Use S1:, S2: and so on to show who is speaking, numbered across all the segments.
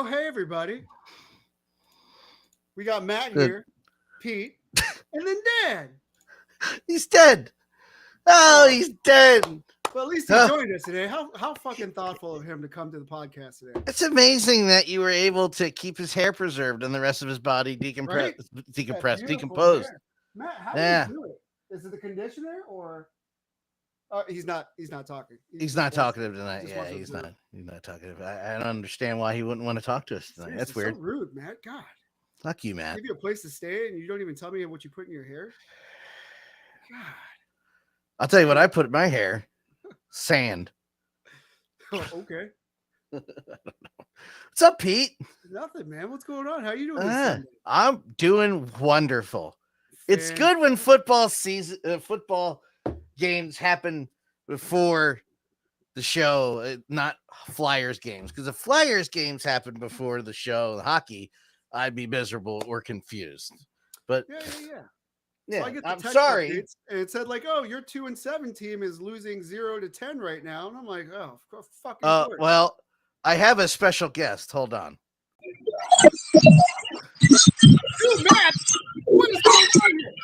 S1: Oh, hey, everybody. We got Matt here, Pete, and then Dan.
S2: He's dead. Oh, he's dead.
S1: Well, at least he joined us today. How fucking thoughtful of him to come to the podcast today.
S2: It's amazing that you were able to keep his hair preserved and the rest of his body decomposed.
S1: Matt, how do you do it? Is it the conditioner or? He's not talking.
S2: He's not talkative tonight. Yeah, he's not talkative. I don't understand why he wouldn't want to talk to us tonight. That's weird.
S1: So rude, Matt. God.
S2: Fuck you, Matt.
S1: Give you a place to stay and you don't even tell me what you put in your hair. God.
S2: I'll tell you what I put in my hair. Sand.
S1: Oh, okay.
S2: What's up, Pete?
S1: Nothing, man. What's going on? How you doing?
S2: I'm doing wonderful. It's good when football games happen before the show, not Flyers games. Because if Flyers games happen before the show, the hockey, I'd be miserable or confused. But
S1: So I get the
S2: I'm
S1: text
S2: sorry.
S1: updates, and it said like, "Oh, your 2-7 team is losing 0-10 right now," and I'm like, "Oh, fucking."
S2: Well, I have a special guest. Hold on.
S1: Dude, Matt, what is going on here?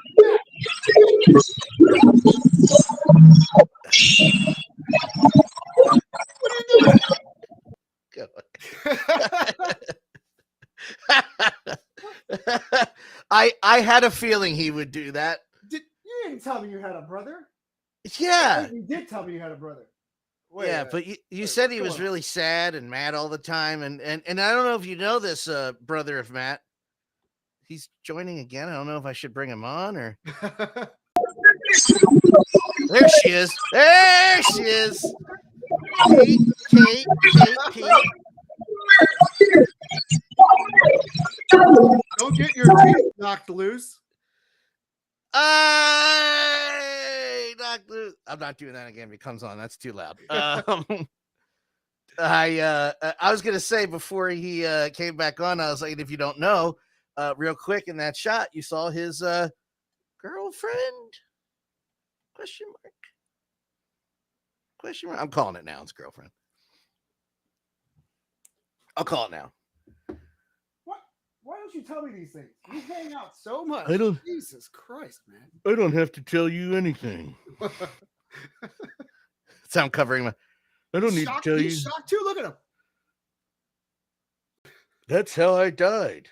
S1: What are you doing?
S2: I had a feeling he would do that.
S1: You didn't tell me you had a brother.
S2: Yeah,
S1: you did tell me you had a brother.
S2: But you said he was really sad and mad all the time, and I don't know if you know this, brother of Matt. He's joining again. I don't know if I should bring him on or. There she is. There she is. Kate.
S1: Don't get your teeth knocked loose.
S2: Knocked loose. I'm not doing that again if it comes on. That's too loud. I was gonna say before he came back on, I was like, if you don't know, real quick in that shot, you saw his girlfriend? Question mark. I'm calling it now. It's girlfriend. I'll call it now.
S1: What? Why don't you tell me these things? You hang out so much.
S2: I don't.
S1: Jesus Christ, man.
S2: I don't have to tell you anything. So I'm covering my. I don't need to tell you.
S1: He's shocked too. Look at him.
S2: That's how I died.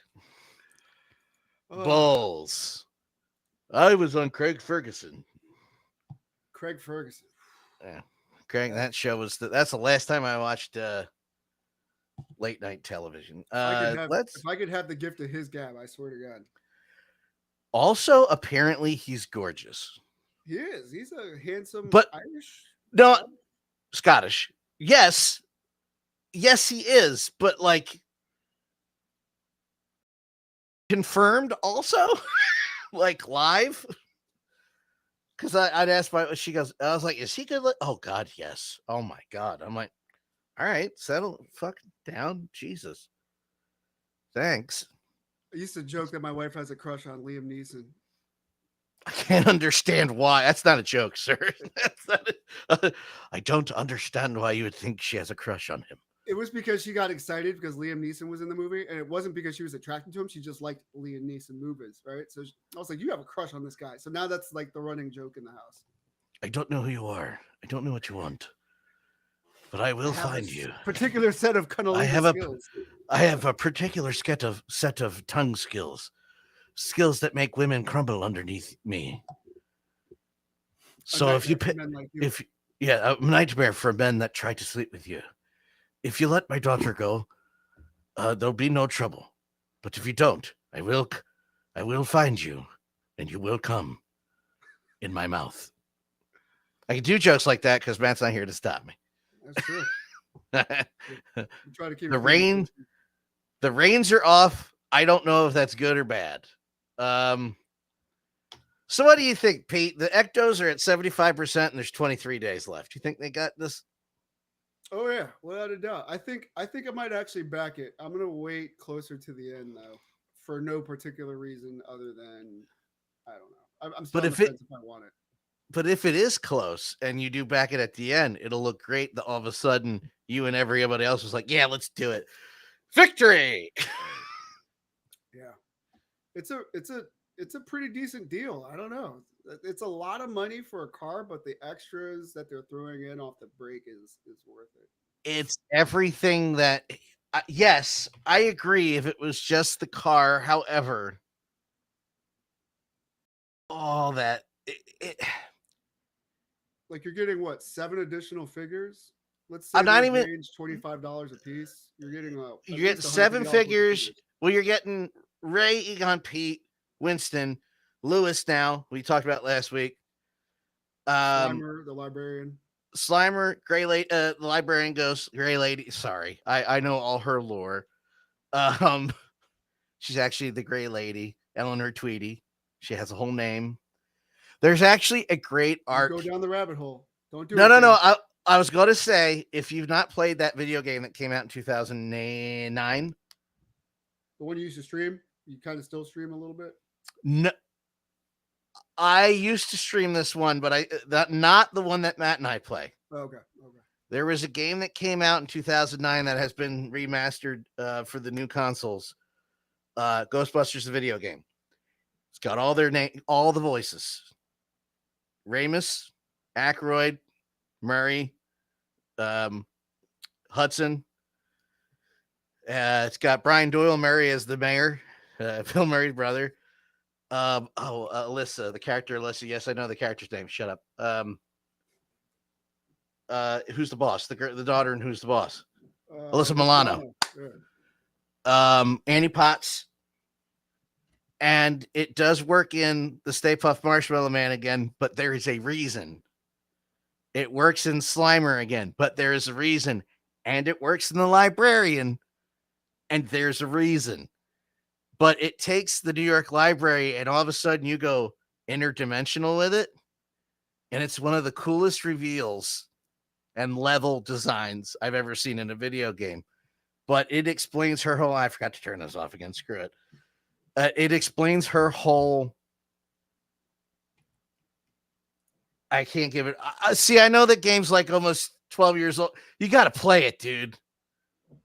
S2: Balls. I was on Craig Ferguson. Yeah. Craig, that show was that's the last time I watched late night television.
S1: If I could have the gift of his gab, I swear to God.
S2: Also, apparently he's gorgeous.
S1: He is. He's a handsome Irish.
S2: No, Scottish. Yes, he is, but like confirmed also, like live. Because I'd ask she goes, I was like, is he good? Oh God, yes. Oh my God. I'm like, all right, settle fucking down. Jesus. Thanks.
S1: I used to joke that my wife has a crush on Liam Neeson.
S2: I can't understand why. That's not a joke, sir. I don't understand why you would think she has a crush on him.
S1: It was because she got excited because Liam Neeson was in the movie, and it wasn't because she was attracted to him. She just liked Liam Neeson movies, right? So I was like, you have a crush on this guy. So now that's like the running joke in the house.
S2: I don't know who you are. I don't know what you want, but I will find you.
S1: Particular set of cunnilingus skills.
S2: I have a particular set of tongue skills that make women crumble underneath me. So if you pick, a nightmare for men that try to sleep with you. If you let my daughter go, there'll be no trouble. But if you don't, I will find you, and you will come in my mouth. I can do jokes like that because Matt's not here to stop me.
S1: That's true. Try to keep
S2: the reins are off. I don't know if that's good or bad. So what do you think, Pete? The Ectos are at 75%, and there's 23 days left. Do you think they got this?
S1: Oh yeah, without a doubt. I think I might actually back it. I'm gonna wait closer to the end though, for no particular reason other than I don't know. I'm still if I want it.
S2: But if it is close and you do back it at the end, it'll look great. That all of a sudden you and everybody else was like, "Yeah, let's do it." Victory.
S1: Yeah, it's a pretty decent deal. I don't know. It's a lot of money for a car, but the extras that they're throwing in off the break is worth it.
S2: It's everything that. Yes, I agree. If it was just the car, however, all that.
S1: Like you're getting what, 7 additional figures? Let's say
S2: I'm not
S1: they
S2: even
S1: range $25 a piece. You're getting
S2: you get 7 figures. Well, you're getting Ray, Egon, Pete, Winston, Lewis. Now we talked about last week.
S1: Slimer, the librarian.
S2: Slimer, Gray Lady, the librarian goes, Gray Lady. Sorry, I know all her lore. She's actually the Gray Lady, Eleanor Tweedy. She has a whole name. There's actually a great art.
S1: Go down the rabbit hole. Don't do it.
S2: No. I was going to say, if you've not played that video game that came out in 2009,
S1: the one you used to stream, you kind of still stream a little bit.
S2: No, I used to stream this one, but not the one that Matt and I play.
S1: Okay.
S2: There was a game that came out in 2009 that has been remastered for the new consoles. Ghostbusters, the video game. It's got all their name, all the voices. Ramis, Aykroyd, Murray, Hudson. It's got Brian Doyle Murray as the mayor, Bill Murray's brother. Alyssa, the character Alyssa. Yes, I know the character's name. Shut up. Who's the boss? The daughter and Who's the Boss? Alyssa Milano. Yeah. Annie Potts. And it does work in the Stay Puft Marshmallow Man again, but there is a reason. It works in Slimer again, but there is a reason. And it works in the Librarian, and there's a reason. But it takes the New York Library, and all of a sudden you go interdimensional with it. And it's one of the coolest reveals and level designs I've ever seen in a video game. But it explains her whole... I forgot to turn this off again. Screw it. It explains her whole... I can't give it... see, I know that game's like almost 12 years old. You got to play it, dude.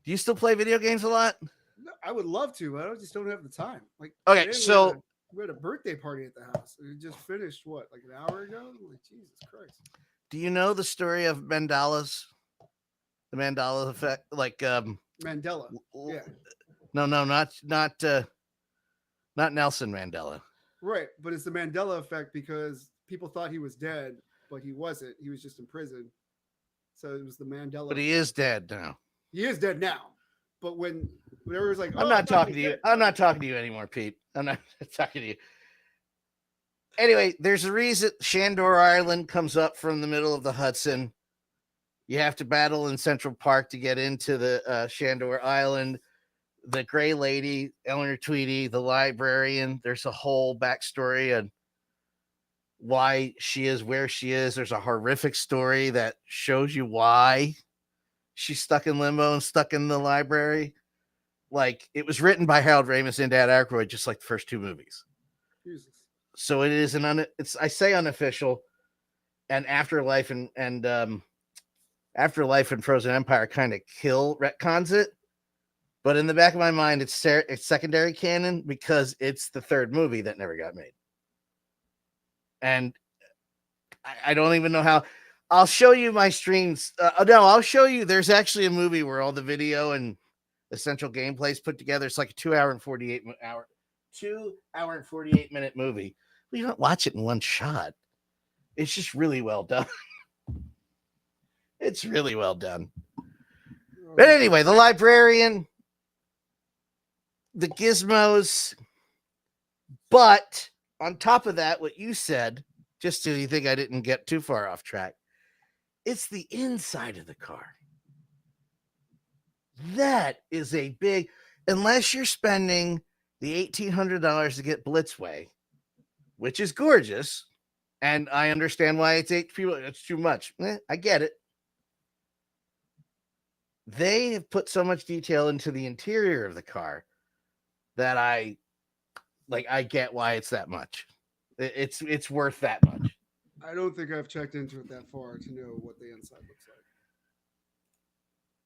S2: Do you still play video games a lot?
S1: No, I would love to, but I just don't have the time. Like,
S2: okay,
S1: today
S2: so...
S1: we had a birthday party at the house. It just finished, what, like an hour ago? Like, Jesus Christ.
S2: Do you know the story of Mandela's? The Mandela effect? Like...
S1: Mandela. Yeah.
S2: No, not Nelson Mandela.
S1: Right, but it's the Mandela effect because people thought he was dead, but he wasn't. He was just in prison. So it was the Mandela.
S2: But he is dead now.
S1: He is dead now. But whenever it was like,
S2: I'm not talking to you. I'm not talking to you anymore, Pete. I'm not talking to you. Anyway, there's a reason Shandor Island comes up from the middle of the Hudson. You have to battle in Central Park to get into the Shandor Island. The Gray Lady, Eleanor Tweedy, the librarian. There's a whole backstory on why she is where she is. There's a horrific story that shows you why she's stuck in limbo and stuck in the library. Like, it was written by Harold Ramis and Dan Aykroyd, just like the first 2 movies.
S1: Jesus.
S2: So it is I say unofficial, and Afterlife and Afterlife and Frozen Empire kind of retcons it. But in the back of my mind, it's secondary canon because it's the 3rd movie that never got made. And I don't even know how. I'll show you my streams. No, I'll show you. There's actually a movie where all the video and essential gameplay is put together. It's like a 2 hour and 48 minute movie. But you don't watch it in one shot. It's just really well done. It's really well done. But anyway, the librarian, the gizmos, but on top of that, what you said, just so you think I didn't get too far off track, it's the inside of the car. That is a big, unless you're spending the $1,800 to get Blitzway, which is gorgeous, and I understand why it's it's too much. I get it. They have put so much detail into the interior of the car that I get why it's that much. It's worth that much.
S1: I don't think I've checked into it that far to know what the inside looks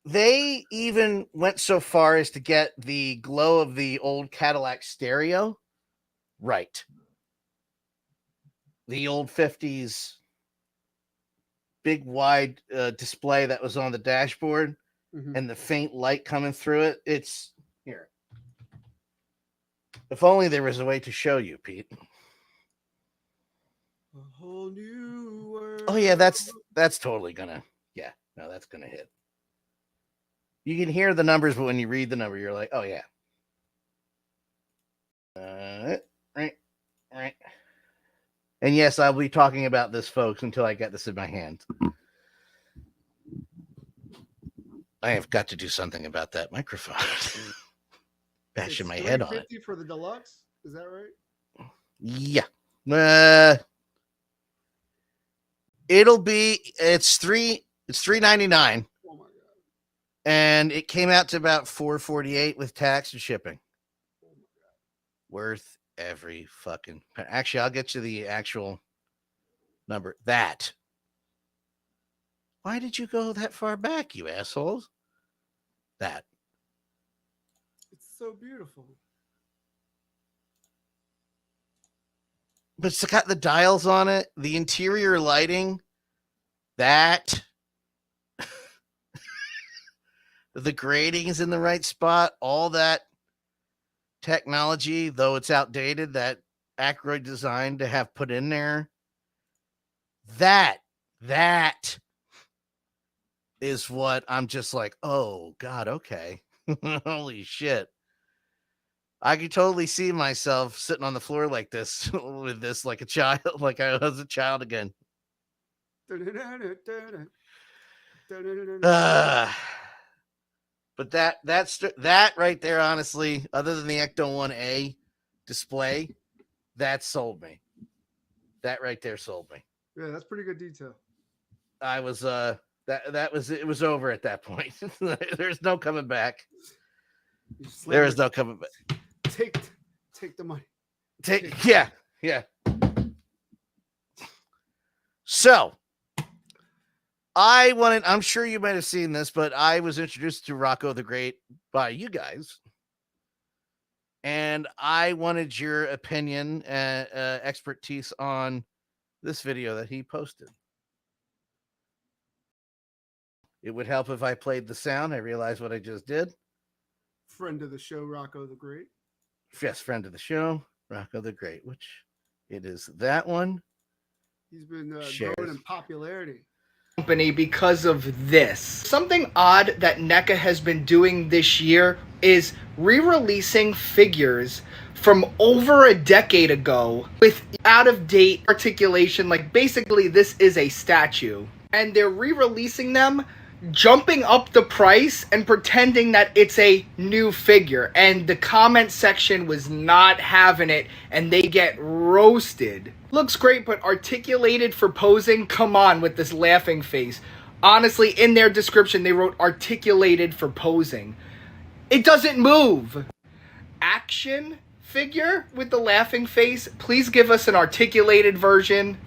S2: They even went so far as to get the glow of the old Cadillac stereo right. The old 50s big wide display that was on the dashboard and the faint light coming through it. It's here. If only there was a way to show you, Pete.
S1: A whole new world.
S2: Oh yeah, that's totally gonna, yeah, no, that's gonna hit. You can hear the numbers, but when you read the number, you're like, oh yeah. Right. And yes, I'll be talking about this, folks, until I get this in my hand. I have got to do something about that microphone. Bashing my head on it.
S1: $350 for the deluxe? Is that right?
S2: Yeah. It's $399.
S1: Oh my god.
S2: And it came out to about $448 with tax and shipping.
S1: Oh my god.
S2: Worth every fucking. Actually, I'll get you the actual number. That. Why did you go that far back, you assholes? That.
S1: It's so beautiful.
S2: But it's got the dials on it, the interior lighting, that. The grading is in the right spot, all that technology, though it's outdated, that Aykroyd designed to have put in there. That is what I'm just like, oh God, okay. Holy shit. I could totally see myself sitting on the floor like this with this like a child, like I was a child again. But that right there, honestly, other than the Ecto 1A display, that sold me. That right there sold me.
S1: Yeah, that's pretty good detail.
S2: I was it was over at that point. There's no coming back. There is no coming back.
S1: Take the money.
S2: Yeah. So I'm sure you might have seen this, but I was introduced to Rocco the Great by you guys. And I wanted your opinion and expertise on this video that he posted. It would help if I played the sound. I realized what I just did.
S1: Friend of the show, Rocco the Great.
S2: Yes, friend of the show, Rocco the Great, which it is that one.
S1: He's been growing in popularity.
S3: Company because of this. Something odd that NECA has been doing this year is re-releasing figures from over a decade ago with out-of-date articulation. Like basically this is a statue and they're re-releasing them, jumping up the price and pretending that it's a new figure, and the comment section was not having it and they get roasted. Looks great, but articulated for posing? Come on with this laughing face. Honestly, in their description they wrote articulated for posing. It doesn't move. Action figure with the laughing face? Please give us an articulated version.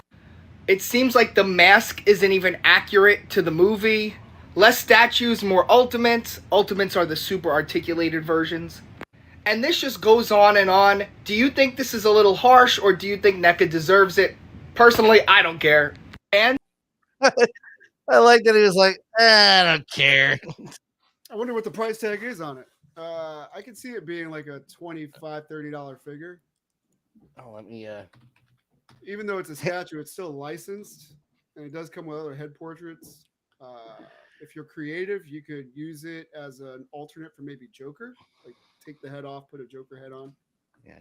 S3: It seems like the mask isn't even accurate to the movie. Less statues, more ultimates. Ultimates are the super articulated versions. And this just goes on and on. Do you think this is a little harsh, or do you think NECA deserves it? Personally, I don't care. And
S2: I like that he was like, I don't care.
S1: I wonder what the price tag is on it. I could see it being like a $25, $30 figure.
S2: Oh, let me
S1: Even though it's a statue, it's still licensed, and it does come with other head portraits. If you're creative, you could use it as an alternate for maybe Joker. Like take the head off, put a Joker head on.
S2: Yeah.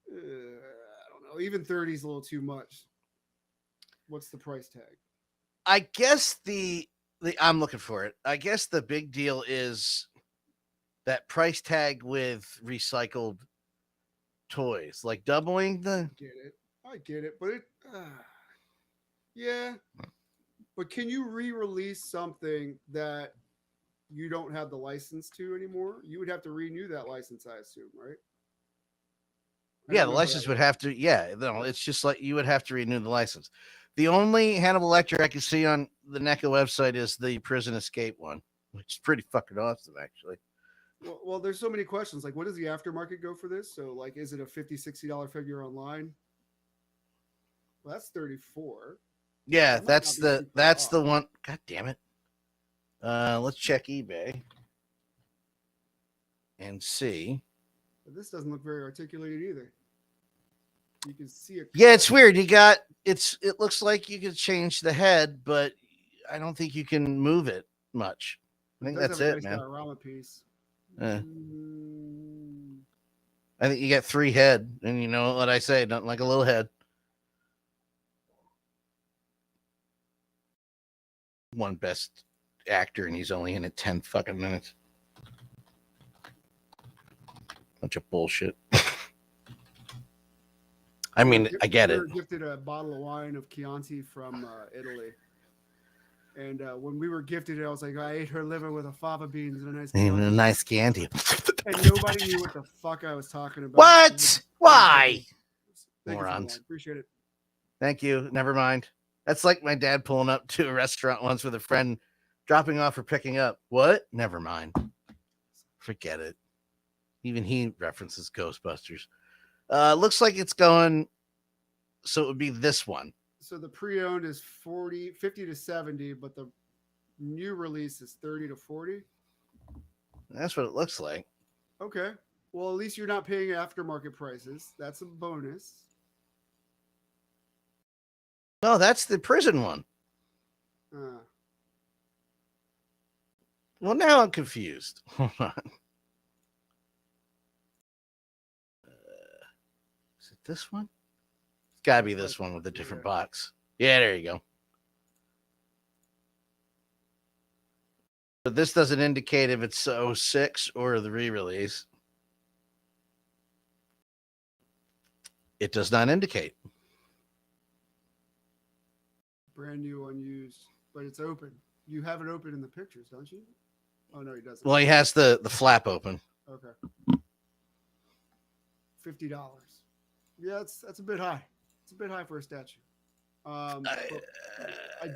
S1: I don't know. Even 30 is a little too much. What's the price tag?
S2: I guess the I'm looking for it. I guess the big deal is that price tag with recycled toys, like doubling the.
S1: I get it, but it. Yeah. But can you re-release something that you don't have the license to anymore? You would have to renew that license, I assume, right?
S2: Yeah, the license would have to. Yeah, no, it's just like you would have to renew the license. The only Hannibal Lecter I can see on the NECA website is the Prison Escape one. which is pretty fucking awesome, actually.
S1: Well, there's so many questions. Like, what does the aftermarket go for this? So, like, is it a $50, $60 figure online? Well, that's 34.
S2: Yeah,
S1: That
S2: that's the one. God damn it. Let's check eBay and see.
S1: But this doesn't look very articulated either. You can see it.
S2: Yeah, it's weird. It looks like you could change the head, but I don't think you can move it much. I think that's it, man.
S1: Diorama piece.
S2: I think you got 3 head, and you know what I say, nothing like a little head. One best actor, and he's only in it 10 fucking minutes. Bunch of bullshit. I mean, I get it.
S1: We were gifted a bottle of wine of Chianti from Italy. And when we were gifted it, I was like, I ate her liver with a fava beans and a nice Chianti.
S2: And a nice Chianti.
S1: And nobody knew what the fuck I was talking about.
S2: What? Why?
S1: Thank
S2: Morons.
S1: You Appreciate it.
S2: Thank you. Never mind. That's like my dad pulling up to a restaurant once with a friend, dropping off or picking up. What? Never mind. Forget it. Even he references Ghostbusters. Looks like it's going, so it would be this one.
S1: So the pre-owned is 50 to 70, but the new release is 30 to 40.
S2: That's what it looks like.
S1: Okay. Well, at least you're not paying aftermarket prices. That's a bonus.
S2: No, that's the prison one. Well, now I'm confused. Hold on. Is it this one? It's got to be this one with a different box. Yeah, there you go. But this doesn't indicate if it's 06 or the re-release. It does not indicate.
S1: Brand new, unused, but it's open. You have it open in the pictures, don't you? Oh, no, he doesn't.
S2: Well, he has the flap open.
S1: Okay. $50. Yeah, that's a bit high. It's a bit high for a statue. I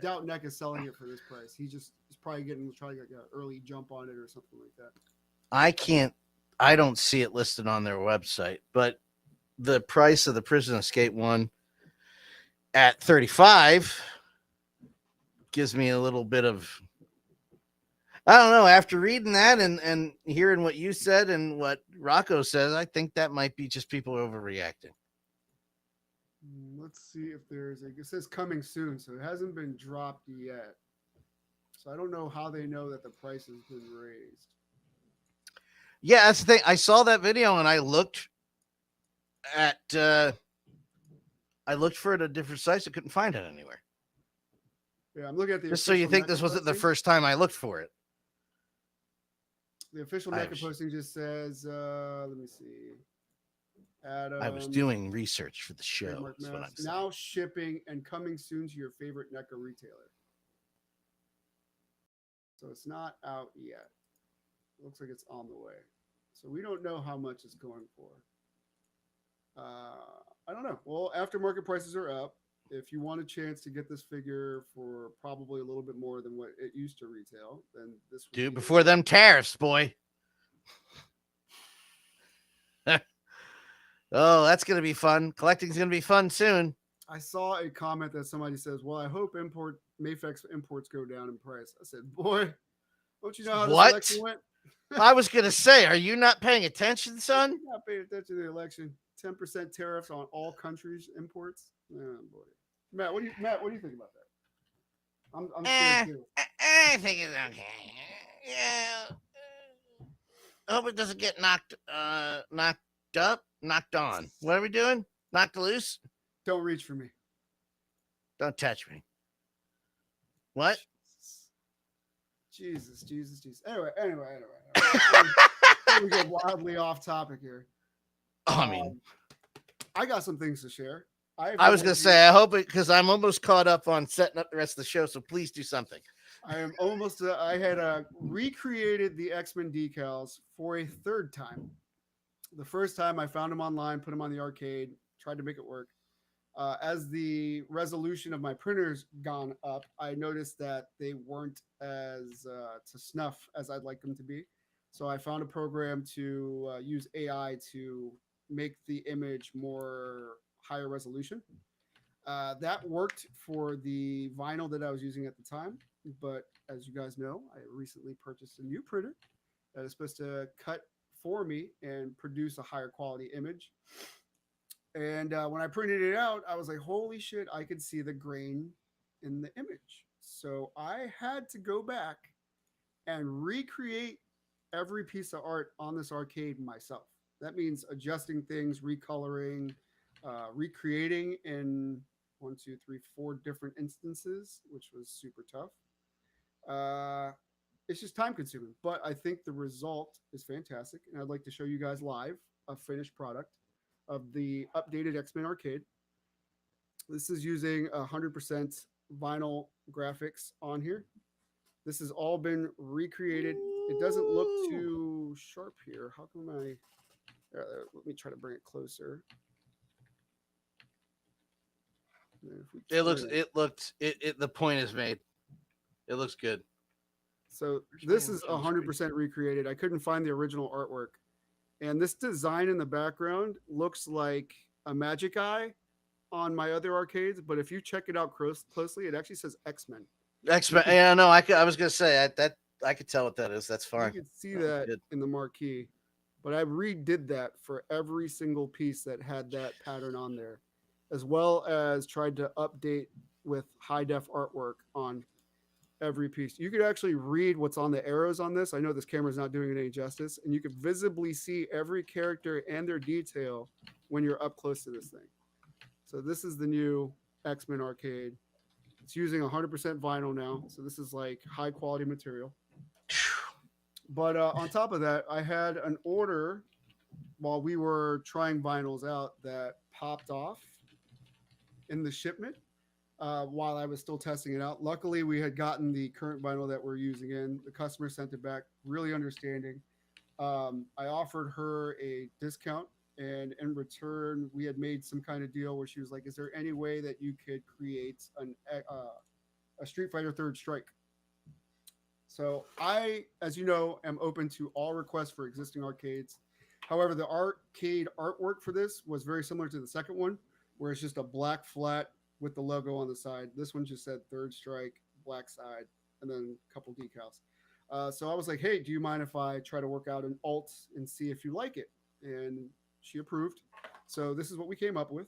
S1: doubt NECA is selling it for this price. He's probably trying to get an early jump on it or something like that.
S2: I don't see it listed on their website, but the price of the Prison Escape one at $35 gives me a little bit of, I don't know, after reading that and hearing what you said and what Rocco says, I think that might be just people overreacting.
S1: Let's see if it says coming soon, so it hasn't been dropped yet. So I don't know how they know that the price has been raised.
S2: Yeah, that's the thing. I saw that video and I looked for it at different sites. I couldn't find it anywhere.
S1: Yeah, I'm looking at the.
S2: Just so you think this wasn't the first time I looked for it.
S1: The official NECA posting just says, let me see. Adam,
S2: I was doing research for the show. That's what I'm saying.
S1: Now shipping and coming soon to your favorite NECA retailer. So it's not out yet. It looks like it's on the way. So we don't know how much it's going for. I don't know. Well, aftermarket prices are up. If you want a chance to get this figure for probably a little bit more than what it used to retail, then this
S2: do before them tariffs, boy. Oh, that's going to be fun. Collecting's going to be fun soon.
S1: I saw a comment that somebody says, well, I hope mafex imports go down in price. I said, boy, don't you know how this election went?
S2: I was going to say, are you not paying attention, son?
S1: You're not paying attention to the election. 10% tariffs on all countries' imports. Oh, boy. Matt, what do you think about that? I'm scared too.
S2: I think it's okay. Yeah. I hope it doesn't get knocked up, knocked on. What are we doing? Knocked loose?
S1: Don't reach for me.
S2: Don't touch me. What?
S1: Jesus. Anyway. We get wildly off topic here.
S2: I mean,
S1: I got some things to share.
S2: I was going to say, I hope it, because I'm almost caught up on setting up the rest of the show, so please do something.
S1: I am almost, I had recreated the X-Men decals for a third time. The first time I found them online, put them on the arcade, tried to make it work. As the resolution of my printers gone up, I noticed that they weren't as to snuff as I'd like them to be. So I found a program to use AI to make the image more higher resolution. That worked for the vinyl that I was using at the time, but as you guys know, I recently purchased a new printer that is supposed to cut for me and produce a higher quality image. And when I printed it out, I was like, holy shit, I could see the grain in the image. So I had to go back and recreate every piece of art on this arcade myself. That means adjusting things, recoloring, recreating in 4 different instances, which was super tough. It's just time consuming, but I think the result is fantastic. And I'd like to show you guys live a finished product of the updated X-Men arcade. This is using 100% vinyl graphics on here. This has all been recreated. It doesn't look too sharp here. How come let me try to bring it closer.
S2: The point is made. It looks good.
S1: So this is 100% recreated. I couldn't find the original artwork. And this design in the background looks like a magic eye on my other arcades, but if you check it out closely, it actually says X-Men.
S2: X-Men. Yeah, no, I was gonna say I could tell what that is. That's fine.
S1: You can see that in the marquee, but I redid that for every single piece that had that pattern on there, as well as tried to update with high def artwork on every piece. You could actually read what's on the arrows on this. I know this camera is not doing it any justice, and you could visibly see every character and their detail when you're up close to this thing. So this is the new X-Men arcade. It's using 100% vinyl now, so this is like high quality material. But on top of that, I had an order while we were trying vinyls out that popped off in the shipment. While I was still testing it out. Luckily, we had gotten the current vinyl that we're using in. The customer sent it back, really understanding. I offered her a discount, and in return, we had made some kind of deal where she was like, is there any way that you could create a Street Fighter Third Strike? So I, as you know, am open to all requests for existing arcades. However, the arcade artwork for this was very similar to the second one, where it's just a black flat with the logo on the side. This one just said Third Strike, black side, and then a couple decals. So I was like, hey, do you mind if I try to work out an alt and see if you like it? And she approved. So this is what we came up with.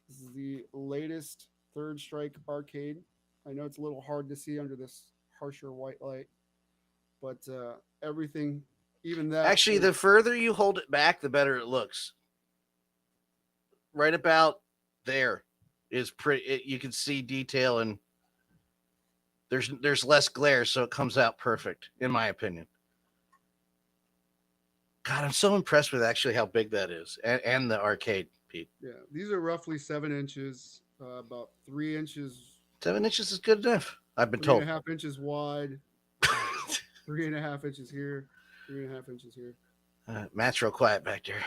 S1: This is the latest Third Strike arcade. I know it's a little hard to see under this harsher white light, but everything, even that.
S2: Actually, the further you hold it back, the better it looks. Right about there is pretty. You can see detail, and there's less glare, so it comes out perfect, in my opinion. God, I'm so impressed with actually how big that is, and the arcade, Pete.
S1: Yeah, these are roughly 7 inches, about 3 inches.
S2: 7 inches is good enough, I've been told.
S1: 3.5 inches wide, 3.5 inches here, 3.5 inches here.
S2: Matt's real quiet back there.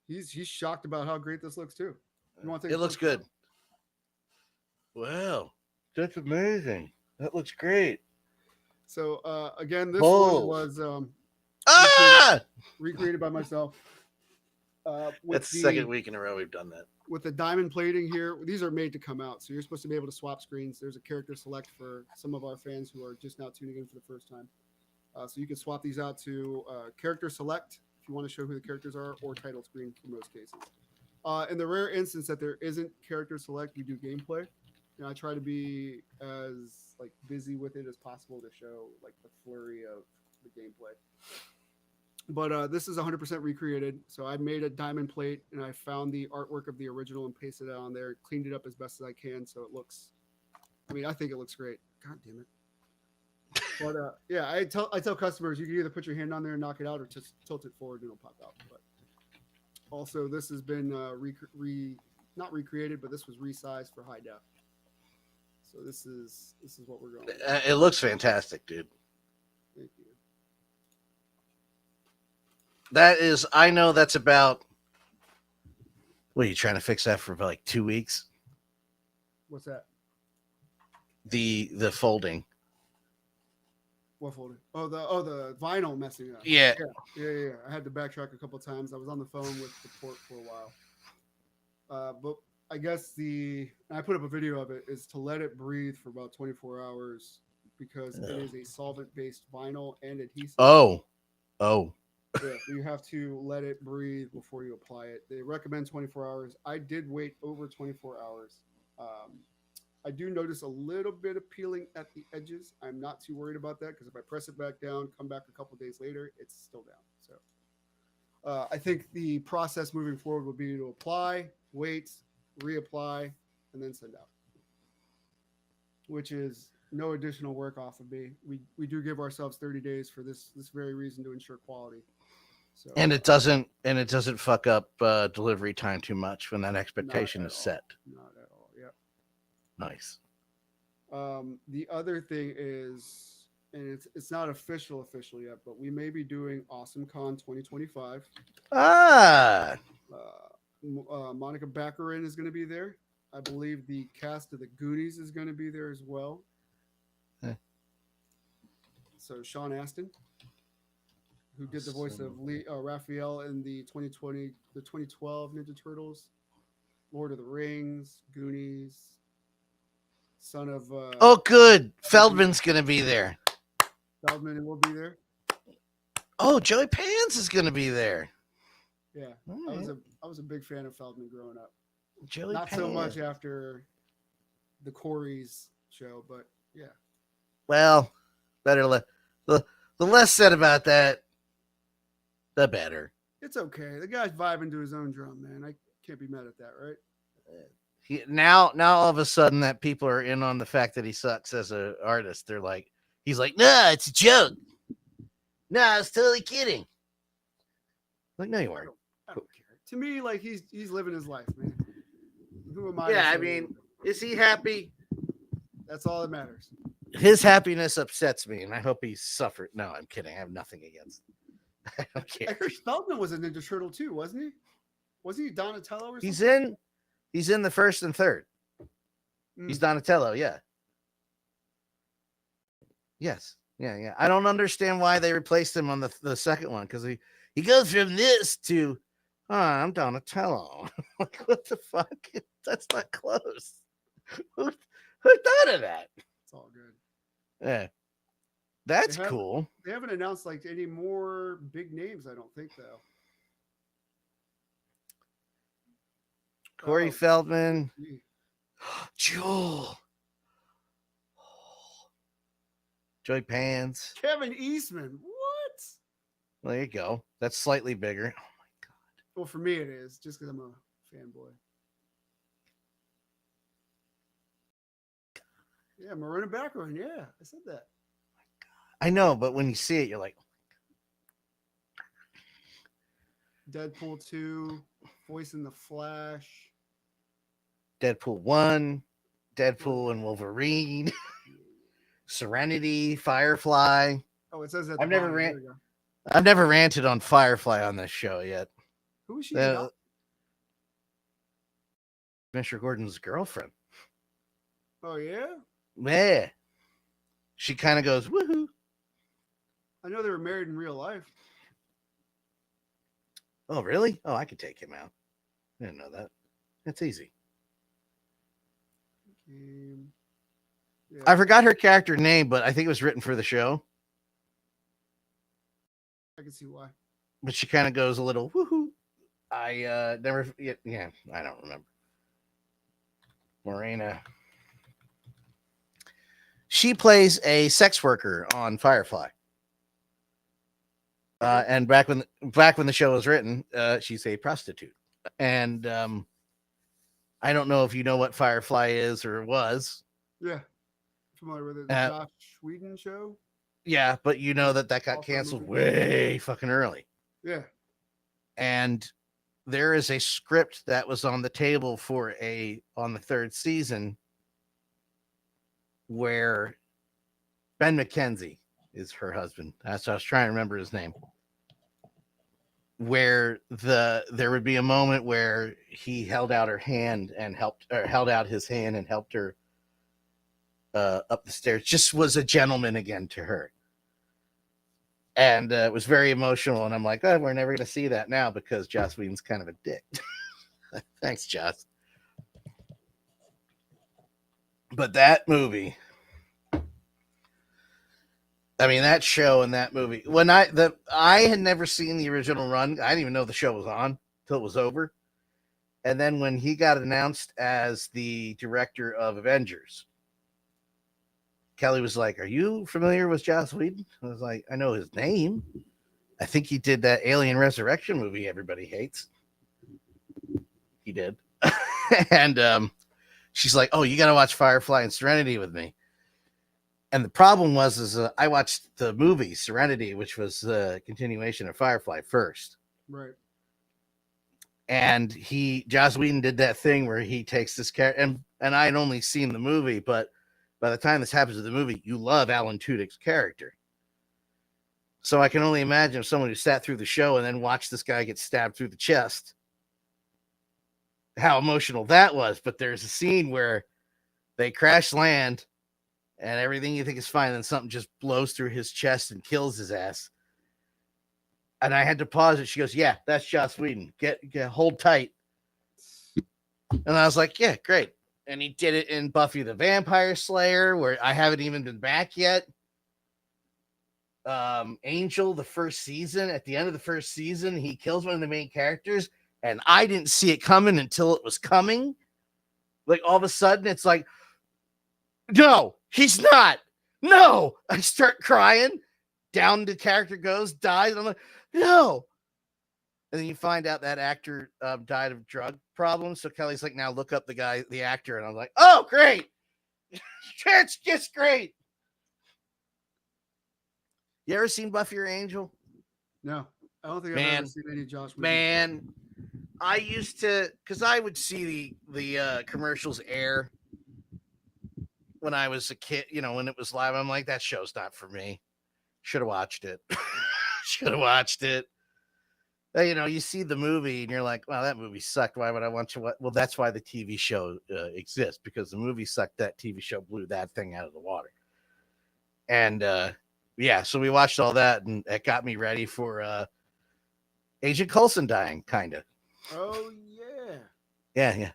S1: He's shocked about how great this looks too. You want to take
S2: it looks good. Wow, that's amazing. That looks great.
S1: So again, this one was recreated by myself.
S2: That's the second week in a row we've done that.
S1: With the diamond plating here, these are made to come out. So you're supposed to be able to swap screens. There's a character select for some of our fans who are just now tuning in for the first time. So you can swap these out to character select if you want to show who the characters are, or title screen for most cases. In the rare instance that there isn't character select, we do gameplay. And I try to be as busy with it as possible to show the flurry of the gameplay. But this is 100% recreated. So I made a diamond plate, and I found the artwork of the original and pasted it on there, cleaned it up as best as I can, so it looks. I mean, I think it looks great. God damn it. But yeah, I tell customers you can either put your hand on there and knock it out, or just tilt it forward and it'll pop out. But also, this has been not recreated, but this was resized for high def. So this is what we're going.
S2: It looks fantastic, dude.
S1: Thank you.
S2: That is, I know that's about What are you trying to fix that for like 2 weeks?
S1: What's that?
S2: The folding.
S1: What folder? Oh, the vinyl messing up.
S2: Yeah.
S1: Yeah. I had to backtrack a couple times. I was on the phone with the port for a while. But I guess I put up a video of it, is to let it breathe for about 24 hours because it is a solvent-based vinyl and adhesive.
S2: Oh.
S1: Yeah, you have to let it breathe before you apply it. They recommend 24 hours. I did wait over 24 hours. I do notice a little bit of peeling at the edges. I'm not too worried about that because if I press it back down, come back a couple days later, it's still down. So I think the process moving forward will be to apply, wait, reapply, and then send out, which is no additional work off of me. We do give ourselves 30 days for this very reason, to ensure quality. So,
S2: and it doesn't fuck up delivery time too much when that expectation is set.
S1: Not at all. Yeah.
S2: Nice.
S1: The other thing is, and it's not official yet, but we may be doing AwesomeCon 2025. Monica Baccarin is going to be there. I believe the cast of the Goonies is going to be there as well. So Sean Astin, who did the voice of Raphael in the 2012 Ninja Turtles, Lord of the Rings, Goonies, son of.
S2: Oh, good. Feldman's gonna be there.
S1: Feldman will be there.
S2: Oh, Joey Pants is gonna be there.
S1: Yeah,
S2: right.
S1: I was a big fan of Feldman growing up.
S2: Joey
S1: Not
S2: Pants.
S1: so much after the Corey's show, but yeah.
S2: Well, better the less said about that, the better.
S1: It's okay. The guy's vibing to his own drum, man. I can't be mad at that, right?
S2: Now all of a sudden that people are in on the fact that he sucks as an artist. They're like, he's like, nah, it's a joke. Nah, I was totally kidding. Like, no, you weren't.
S1: I don't care. To me, like he's living his life, man. Who am I?
S2: Yeah, I mean, is he happy?
S1: That's all that matters.
S2: His happiness upsets me, and I hope he suffered. No, I'm kidding. I have nothing against him. I don't care.
S1: I heard Feldman was a Ninja Turtle too, wasn't he? Was he Donatello or something?
S2: He's in the first and third. He's Donatello, yeah. Yes. Yeah. I don't understand why they replaced him on the second one, because he goes from this to I'm Donatello. Like, what the fuck? That's not close. Who thought of that?
S1: It's all good.
S2: Yeah. That's cool.
S1: They haven't announced like any more big names, I don't think, though.
S2: Corey Feldman. Joel. Joy Pants.
S1: Kevin Eastman. What?
S2: There you go. That's slightly bigger. Oh my god.
S1: Well, for me it is, just because I'm a fanboy. Yeah, Marina Baccarin. Yeah, I said that.
S2: I know, but when you see it, you're like,
S1: Deadpool 2, voice in the Flash.
S2: Deadpool 1, Deadpool and Wolverine, Serenity, Firefly.
S1: Oh, it says that.
S2: I've never ranted on Firefly on this show yet.
S1: Who is she?
S2: Commissioner Gordon's girlfriend.
S1: Oh yeah.
S2: Yeah. She kind of goes woohoo.
S1: I know they were married in real life.
S2: Oh really? Oh, I could take him out. I didn't know that. That's easy.
S1: Yeah.
S2: I forgot her character name, but I think it was written for the show.
S1: I can see why.
S2: But she kind of goes a little woohoo. I never. Yeah, I don't remember. Morena. She plays a sex worker on Firefly. And back when the show was written, she's a prostitute. And I don't know if you know what Firefly is or was.
S1: Yeah. Familiar with it. The Josh Whedon show?
S2: Yeah, but you know that got canceled way fucking early.
S1: Yeah.
S2: And there is a script that was on the table on the third season where Ben McKenzie is her husband. That's what I was trying to remember his name. where there would be a moment where he held out her hand and held out his hand and helped her up the stairs. Just was a gentleman again to her. And it was very emotional. And I'm like, oh, we're never going to see that now because Joss Whedon's kind of a dick. Thanks, Joss. But that movie, I mean, that show and that movie, when I had never seen the original run. I didn't even know the show was on till it was over. And then when he got announced as the director of Avengers, Kelly was like, are you familiar with Joss Whedon? I was like, I know his name. I think he did that Alien Resurrection movie everybody hates. He did. And she's like, oh, you got to watch Firefly and Serenity with me. And the problem was I watched the movie Serenity, which was the continuation of Firefly first.
S1: Right.
S2: And Joss Whedon did that thing where he takes this character, and I had only seen the movie, but by the time this happens in the movie, you love Alan Tudyk's character. So I can only imagine if someone who sat through the show and then watched this guy get stabbed through the chest, how emotional that was. But there's a scene where they crash land and everything you think is fine, and then something just blows through his chest and kills his ass. And I had to pause it. She goes, yeah, that's Joss Whedon. Get hold tight. And I was like, yeah, great. And he did it in Buffy the Vampire Slayer, where I haven't even been back yet. Angel, the first season, at the end of the first season, he kills one of the main characters, and I didn't see it coming until it was coming. Like, all of a sudden, it's like, no, he's not. No. I start crying. Down the character goes, dies. And I'm like, no. And then you find out that actor died of drug problems. So Kelly's like, now look up the actor. And I'm like, oh, great. It's just great. You ever seen Buffy or Angel?
S1: No, I don't think I've ever seen any Joss Whedon.
S2: Man, I used to, because I would see the commercials air when I was a kid, when it was live. I'm like, that show's not for me. Should have watched it. You see the movie and you're like, wow, that movie sucked. Why would I want to watch? Well, that's why the TV show exists, because the movie sucked. That TV show blew that thing out of the water. And so we watched all that, and it got me ready for Agent Coulson dying, kind of.
S1: Oh, yeah.
S2: Yeah.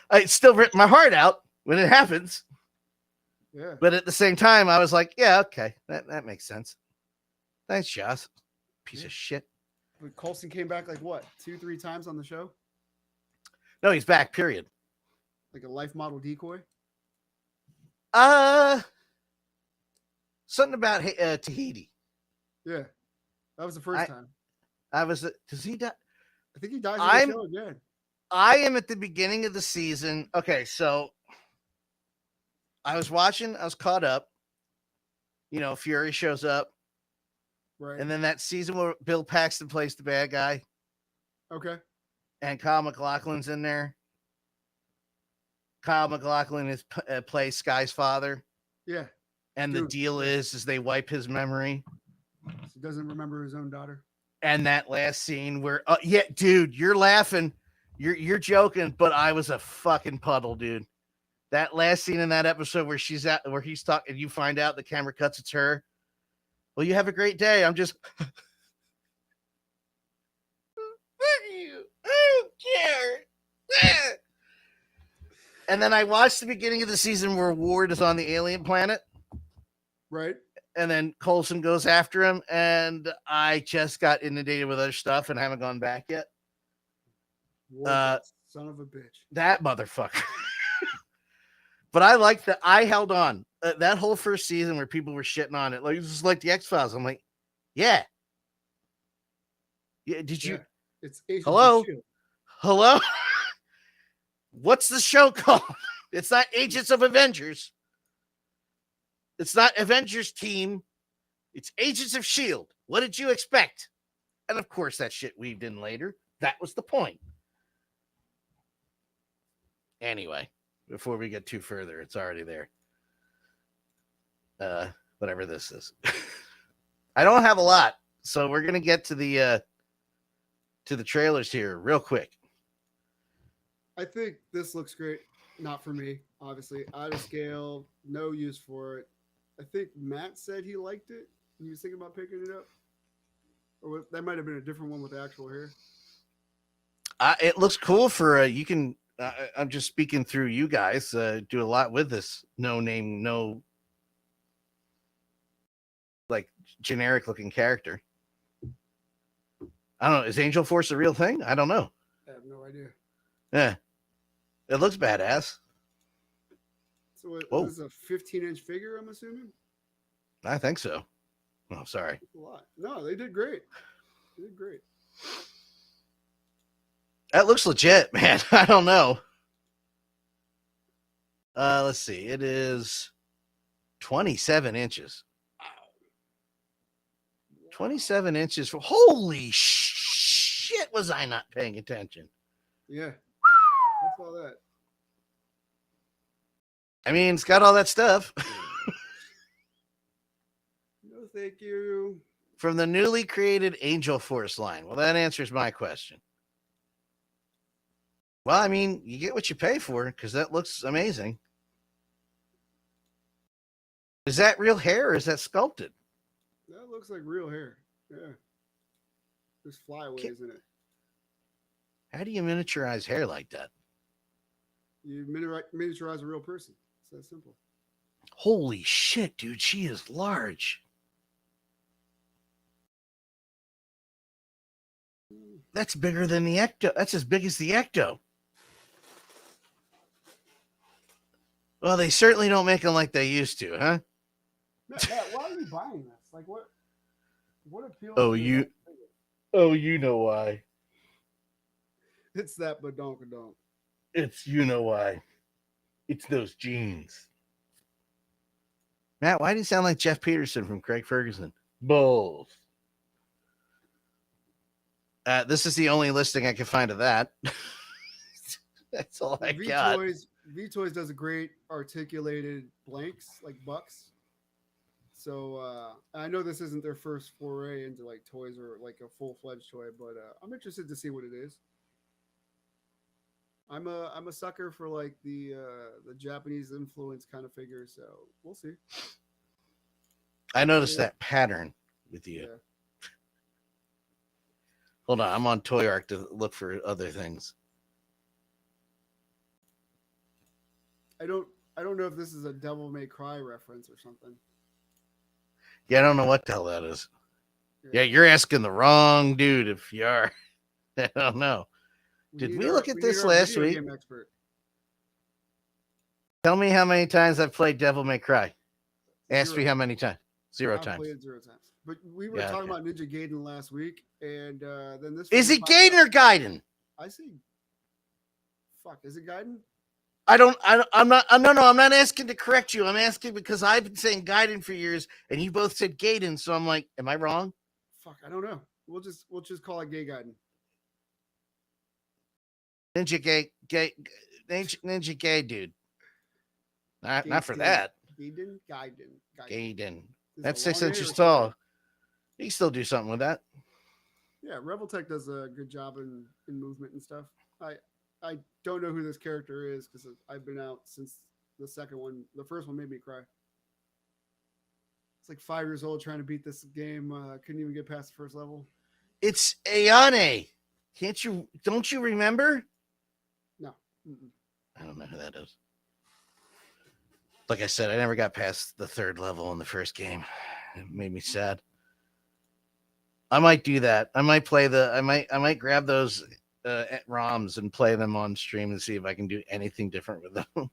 S2: I still ripped my heart out when it happens.
S1: Yeah.
S2: But at the same time, I was like, yeah, okay, that makes sense. Thanks, Joss. Piece of shit.
S1: But Coulson came back like what, 2-3 times on the show?
S2: No, he's back, period.
S1: Like a life model decoy?
S2: Something about Tahiti.
S1: Yeah. That was the first time.
S2: Does he die?
S1: I think he dies in the show again.
S2: I am at the beginning of the season. Okay, so I was caught up. Fury shows up.
S1: Right.
S2: And then that season where Bill Paxton plays the bad guy.
S1: Okay.
S2: And Kyle MacLachlan's in there. Kyle MacLachlan plays Sky's father.
S1: Yeah.
S2: And the deal is they wipe his memory.
S1: He doesn't remember his own daughter.
S2: And that last scene where, dude, you're laughing. You're joking, but I was a fucking puddle, dude. That last scene in that episode where where he's talking, and you find out the camera cuts, it's her. Well, you have a great day. I'm just. Fuck you. I don't care. And then I watched the beginning of the season where Ward is on the alien planet.
S1: Right.
S2: And then Coulson goes after him. And I just got inundated with other stuff and haven't gone back yet.
S1: Ward, son of a bitch.
S2: That motherfucker. But I like that. I held on. That whole first season where people were shitting on it, like this is like the X-Files. I'm like, yeah. Did you?
S1: Yeah. It's Agents
S2: Hello?
S1: of S.H.I.E.L.D.
S2: Hello? What's the show called? It's not Agents of Avengers. It's not Avengers Team. It's Agents of S.H.I.E.L.D. What did you expect? And of course, that shit weaved in later. That was the point. Anyway, before we get too further, it's already there. Whatever this is. I don't have a lot, so we're gonna get to the to the trailers here real quick.
S1: I think this looks great. Not for me, obviously. Out of scale, no use for it. I think Matt said he liked it. He was thinking about picking it up. Or that might have been a different one with actual hair.
S2: It looks cool for you can. I'm just speaking through you guys. Do a lot with this. No name, no like generic looking character. I don't know. Is Angel Force a real thing? I don't know.
S1: I have no idea.
S2: Yeah, it looks badass.
S1: So this is a 15-inch figure, I'm assuming?
S2: I think so. Oh, sorry.
S1: That's a lot. No, they did great. They did great.
S2: That looks legit, man. I don't know. Let's see. It is 27 inches.
S1: Wow.
S2: 27 inches. Holy shit, was I not paying attention?
S1: Yeah. I saw that.
S2: I mean, it's got all that stuff.
S1: No, thank you.
S2: From the newly created Angel Force line. Well, that answers my question. Well, I mean, you get what you pay for because that looks amazing. Is that real hair or is that sculpted?
S1: That looks like real hair. Yeah. There's flyaways in it.
S2: How do you miniaturize hair like that?
S1: You miniaturize a real person. It's that simple.
S2: Holy shit, dude. She is large. That's bigger than the Ecto. That's as big as the Ecto. Well, they certainly don't make them like they used to, huh?
S1: Matt, why are you buying this? Like, what appeals?
S2: Oh, you know why.
S1: It's that badonkadonk.
S2: It's you know why. It's those jeans. Matt, why do you sound like Jeff Peterson from Craig Ferguson? Bulls. This is the only listing I can find of that. That's all I got.
S1: V-Toys does a great articulated blanks, like bucks. So I know this isn't their first foray into like toys or like a full-fledged toy, but I'm interested to see what it is. I'm a sucker for like the Japanese influence kind of figures, so we'll see.
S2: I noticed that pattern with you.
S1: Yeah.
S2: Hold on, I'm on Toy Arc to look for other things.
S1: I don't know if this is a Devil May Cry reference or something.
S2: Yeah, I don't know what the hell that is. Yeah, you're asking the wrong dude if you are. I don't know. Did we look at this last week? Tell me how many times I've played Devil May Cry. Ask me how many times. Zero times.
S1: Played 0 times. But we were talking about Ninja Gaiden last week, and then this.
S2: Is it Gaiden or Gaiden?
S1: I see. Fuck, is it Gaiden?
S2: I'm not asking to correct you. I'm asking because I've been saying Gaiden for years, and you both said Gaiden, so I'm like, am I wrong?
S1: Fuck, I don't know. We'll just call it Gay Gaiden.
S2: Ninja gay dude. Not for that. Gaiden. That's 6 inches tall. You can still do something with that.
S1: Yeah, Reveltech does a good job in movement and stuff. I don't know who this character is because I've been out since the second one. The first one made me cry. It's like 5 years old trying to beat this game. Couldn't even get past the first level.
S2: It's 𝗖𝗄𝗄. Don't you remember?
S1: No. Mm-mm.
S2: I don't know who that is. Like I said, I never got past the 3rd level in the first game. It made me sad. I might do that. I might grab those ROMs and play them on stream and see if I can do anything different with them.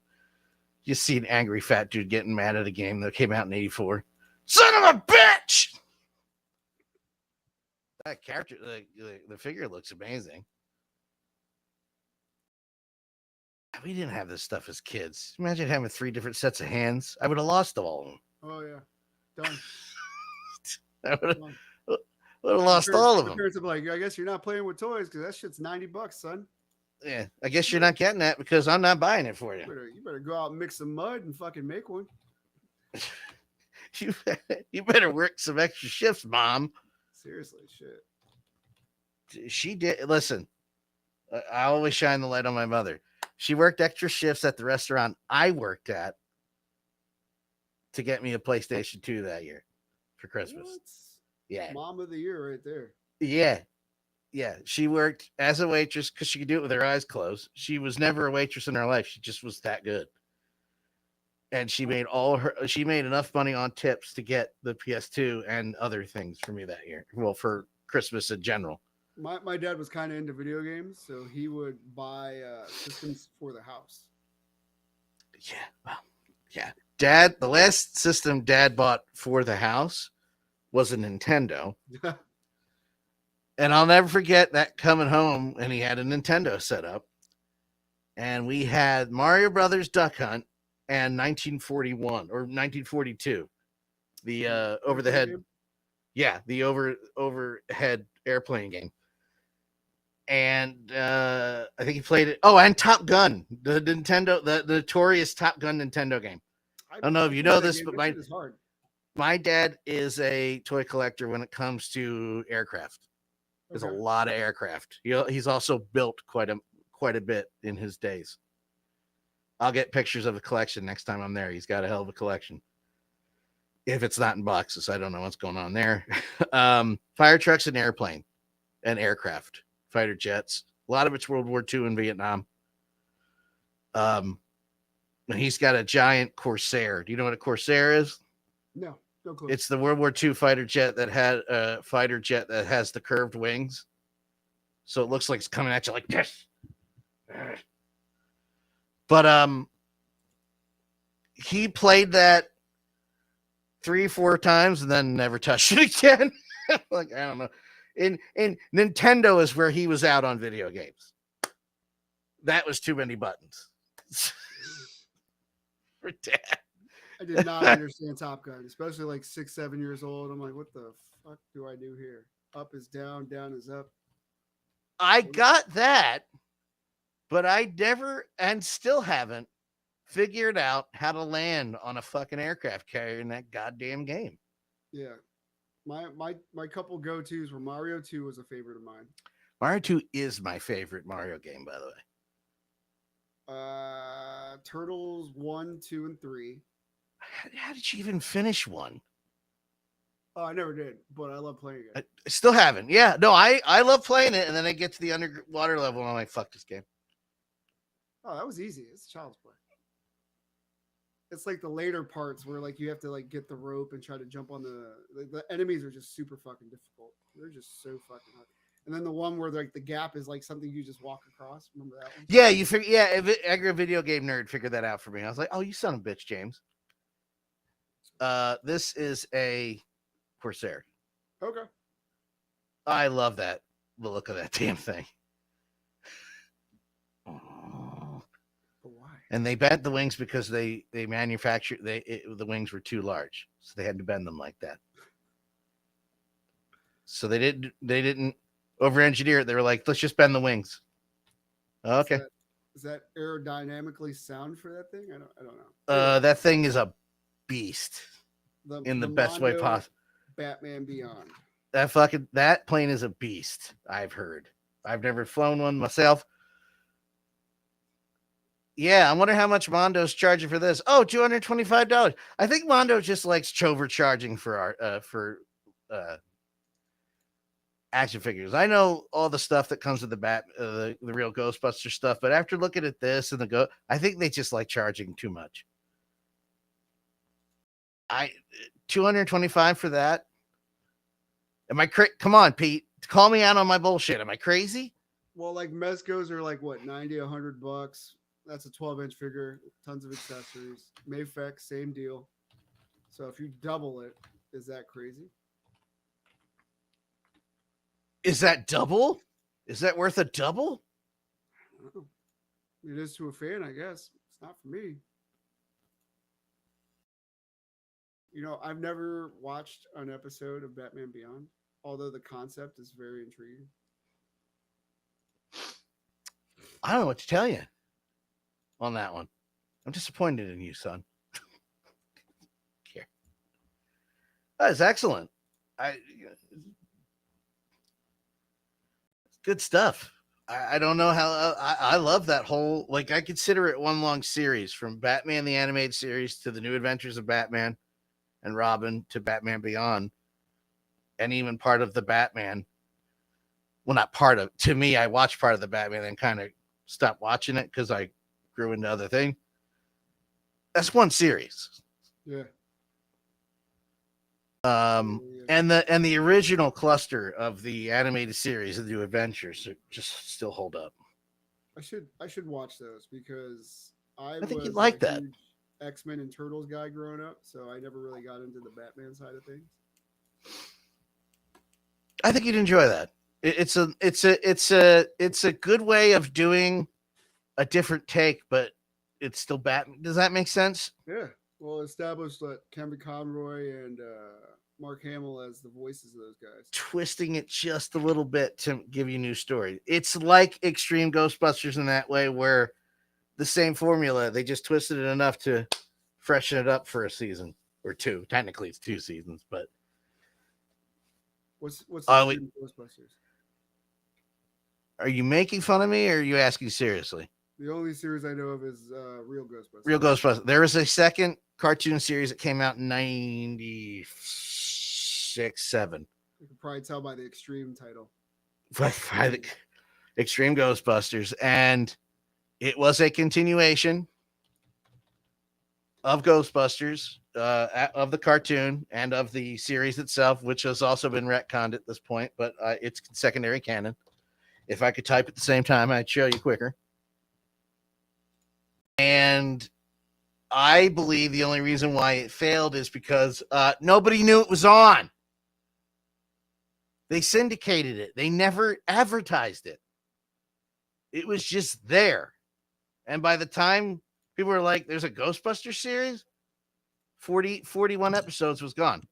S2: You see an angry fat dude getting mad at a game that came out in '84. Son of a bitch! That character, the figure looks amazing. We didn't have this stuff as kids. Imagine having 3 different sets of hands. I would have lost all of them.
S1: Oh yeah, done.
S2: I would have lost all of them.
S1: Parents are like, I guess you're not playing with toys because that shit's $90, son.
S2: Yeah, I guess you're not getting that because I'm not buying it for you.
S1: You better go out and mix some mud and fucking make one.
S2: You better work some extra shifts, Mom.
S1: Seriously, shit.
S2: she did. Listen, I always shine the light on my mother. She worked extra shifts at the restaurant I worked at to get me a PlayStation 2 that year for Christmas.
S1: What?
S2: Yeah.
S1: Mom of the year right there.
S2: Yeah. Yeah. She worked as a waitress because she could do it with her eyes closed. She was never a waitress in her life. She just was that good. And she made enough money on tips to get the PS2 and other things for me that year. Well, for Christmas in general.
S1: My dad was kind of into video games, so he would buy systems for the house.
S2: Yeah. Well, yeah. Dad, the last system Dad bought for the house was a Nintendo. And I'll never forget that coming home and he had a Nintendo set up. And we had Mario Brothers Duck Hunt and 1941 or 1942. The over the head. Yeah, the overhead airplane game. And I think he played it. Oh, and Top Gun, the Nintendo, the notorious Top Gun Nintendo game. I don't know if you know this, but my dad is a toy collector when it comes to aircraft. There's a lot of aircraft. He's also built quite a bit in his days. I'll get pictures of the collection next time I'm there. He's got a hell of a collection. If it's not in boxes, I don't know what's going on there. Fire trucks and aircraft. Fighter jets. A lot of it's World War II in Vietnam. And he's got a giant Corsair. Do you know what a Corsair is?
S1: No clue.
S2: It's the World War II fighter jet that has the curved wings. So it looks like it's coming at you like this. But he played that 3-4 times and then never touched it again. Like, I don't know. In Nintendo is where he was out on video games. That was too many buttons. For Dad.
S1: I did not understand Top Gun, especially like 6-7 years old. I'm like, what the fuck do I do here? Up is down, down is up.
S2: I got that, but I never and still haven't figured out how to land on a fucking aircraft carrier in that goddamn game.
S1: Yeah. My couple go-tos were Mario 2 was a favorite of mine.
S2: Mario 2 is my favorite Mario game, by the
S1: way. Turtles 1, 2, and 3.
S2: How did you even finish one?
S1: Oh, I never did, but I love playing it.
S2: I still haven't. Yeah, no, I love playing it, and then I get to the underwater level, and I'm like, fuck this game.
S1: Oh, that was easy. It's child's play. It's like the later parts where like you have to like get the rope and try to jump on the enemies are just super fucking difficult. They're just so fucking hard. And then the one where like the gap is like something you just walk across. Remember that one?
S2: Yeah, a video game nerd figured that out for me. I was like, oh, you son of a bitch, James. This is a Corsair.
S1: Okay.
S2: I love the look of that damn thing.
S1: But why?
S2: And they bent the wings because the wings were too large, so they had to bend them like that. So they didn't over-engineer it. They were like, let's just bend the wings. Okay.
S1: Is that aerodynamically sound for that thing? I don't know.
S2: That thing is a beast in the best way possible.
S1: Batman Beyond.
S2: That plane is a beast. I've heard. I've never flown one myself. Yeah, I wonder how much Mondo's charging for this. Oh, $225. I think Mondo just likes overcharging for action figures. I know all the stuff that comes with the real Ghostbuster stuff, but after looking at this and I think they just like charging too much. $225 for that. Am I come on, Pete? Call me out on my bullshit. Am I crazy?
S1: Well, like Mezcos are like what, $90, $100. That's a 12-inch figure, tons of accessories. Mafex, same deal. So if you double it, is that crazy?
S2: Is that double? Is that worth a double?
S1: I don't know. It is to a fan, I guess. It's not for me. You know, I've never watched an episode of Batman Beyond, although the concept is very intriguing.
S2: I don't know what to tell you on that one. I'm disappointed in you, son. Here. That is excellent. good stuff. I don't know how I love that whole, like, I consider it one long series, from Batman the Animated Series to the New Adventures of Batman and Robin to Batman Beyond, and even part of the Batman. Well, not part of, to me, I watched part of the Batman and kind of stopped watching it because I grew into other things. That's one series.
S1: Yeah.
S2: And the original cluster of the animated series, the New Adventures, just still hold up.
S1: I should watch those because
S2: I think you'd like that.
S1: X-Men and Turtles guy growing up, so I never really got into the Batman side of things.
S2: I think you'd enjoy that. It's a good way of doing a different take, but it's still Batman. Does that make sense?
S1: Yeah. Well, established 𝗀𝗵𝗁𝗿 and Mark Hamill as the voices of those guys.
S2: Twisting it just a little bit to give you new story. It's like Extreme Ghostbusters in that way, where the same formula, they just twisted it enough to freshen it up for a season or two. Technically, it's 2 seasons, but
S1: what's Extreme Ghostbusters?
S2: Are you making fun of me, or are you asking seriously?
S1: The only series I know of is Real Ghostbusters.
S2: Real Ghostbusters. There was a second cartoon series that came out in 96, 7.
S1: You can probably tell by the Extreme title.
S2: By the Extreme Ghostbusters. And it was a continuation of Ghostbusters, of the cartoon and of the series itself, which has also been retconned at this point, but it's secondary canon. If I could type at the same time, I'd show you quicker. And I believe the only reason why it failed is because nobody knew it was on. They syndicated it. They never advertised it. It was just there. And by the time people were like, there's a Ghostbusters series, 41 episodes was gone.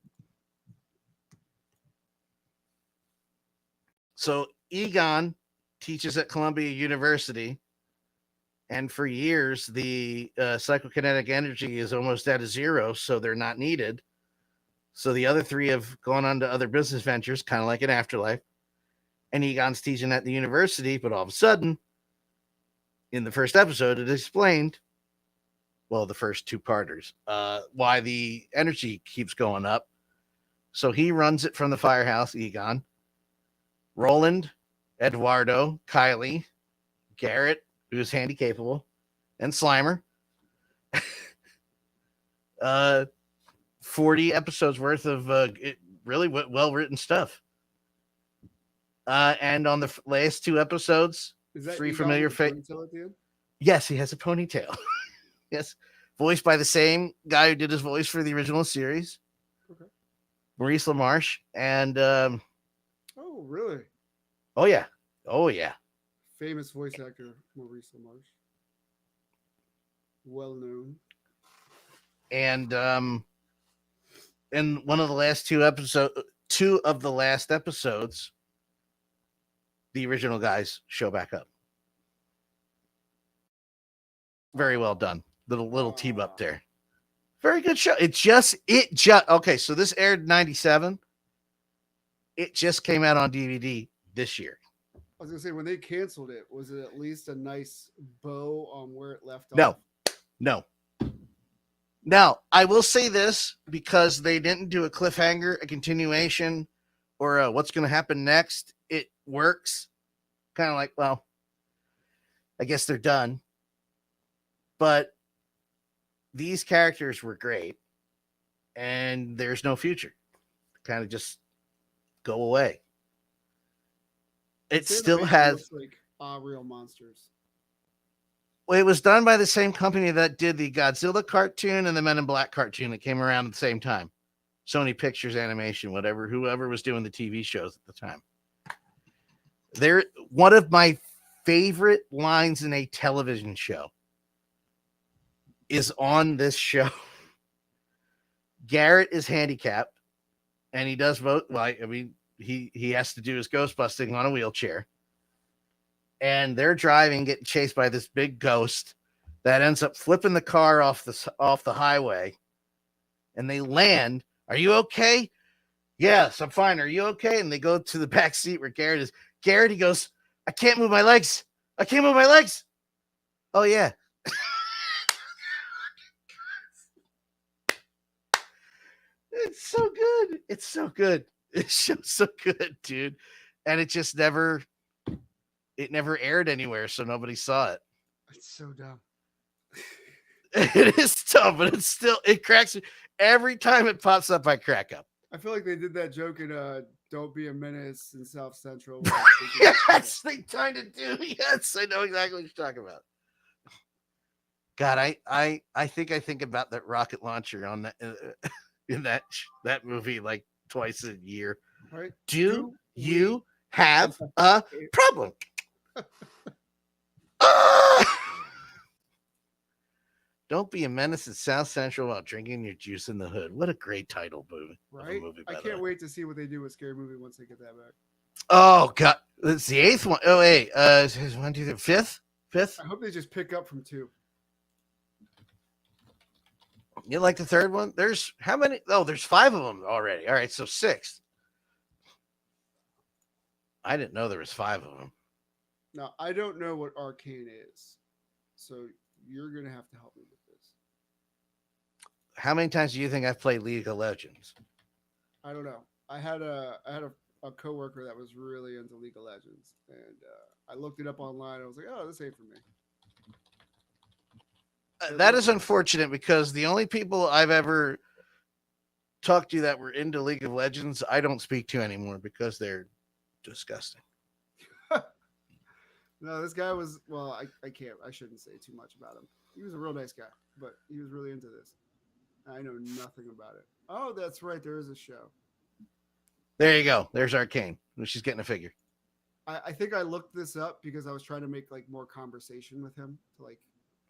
S2: So Egon teaches at Columbia University. And for years, the psychokinetic energy is almost at a 0, so they're not needed. So the other 3 have gone on to other business ventures, kind of like an Afterlife. And Egon's teaching at the university, but all of a sudden, in the first episode, it explained, well, the first 2-parters, why the energy keeps going up. So he runs it from the firehouse, Egon. Roland, Eduardo, Kylie, Garrett, who's handy capable, and Slimer. 40 episodes worth of really well-written stuff. And on the last 2 episodes, 3 familiar faces. Yes, he has a ponytail. Yes. Voiced by the same guy who did his voice for the original series. Okay. Maurice LaMarche. And
S1: oh, really?
S2: Oh, yeah. Oh, yeah.
S1: Famous voice actor Maurice LaMarche, well known.
S2: And in one of the last 2 of the last episodes, the original guys show back up. Very well done. Little team up there. Very good show. It just okay. So this aired in 97. It just came out on DVD this year.
S1: I was gonna say, when they canceled it, was it at least a nice bow on where it left
S2: off?
S1: No.
S2: Now, I will say this, because they didn't do a cliffhanger, a continuation, or what's going to happen next. It works. Kind of like, well, I guess they're done. But these characters were great, and there's no future. Kind of just go away. It still has
S1: like real monsters.
S2: Well, it was done by the same company that did the Godzilla cartoon and the Men in Black cartoon that came around at the same time. Sony Pictures Animation, whoever was doing the TV shows at the time. One of my favorite lines in a television show is on this show. Garrett is handicapped, and he does both. Well, I mean, he has to do his ghost busting on a wheelchair. And they're driving, getting chased by this big ghost that ends up flipping the car off the highway. And they land. Are you okay? Yes, I'm fine. Are you okay? And they go to the back seat where Garrett is. Garrett, he goes, I can't move my legs. I can't move my legs. Oh, yeah. It's so good. It's so good. It's so good, dude. And it just never aired anywhere, so nobody saw it.
S1: It's so dumb.
S2: It is dumb, but it cracks me. Every time it pops up, I crack up.
S1: I feel like they did that joke in Don't Be a Menace in South Central.
S2: Yes, they kind of do. Yes, I know exactly what you're talking about. God, I think about that rocket launcher on that in that movie like twice a year.
S1: Right?
S2: Do you have a problem? Don't be a menace at South Central while drinking your juice in the hood. What a great title, movie!
S1: Right? I can't wait to see what they do with Scary Movie once they get that back.
S2: Oh God, it's the 8th one. Oh wait, 1, 2, 3, 5th.
S1: I hope they just pick up from 2.
S2: You like the 3rd one? There's how many? Oh, there's 5 of them already. All right, so 6th. I didn't know there was 5 of them.
S1: Now I don't know what Arcane is, so you're gonna have to help me with this.
S2: How many times do you think I've played League of Legends?
S1: I don't know. I had a coworker that was really into League of Legends, and I looked it up online. I was like, oh, this ain't for me.
S2: That is unfortunate because the only people I've ever talked to that were into League of Legends, I don't speak to anymore because they're disgusting.
S1: No, this guy was, well, I shouldn't say too much about him. He was a real nice guy, but he was really into this. I know nothing about it. Oh, that's right. There is a show.
S2: There you go. There's Arcane. She's getting a figure.
S1: I think I looked this up because I was trying to make like more conversation with him to like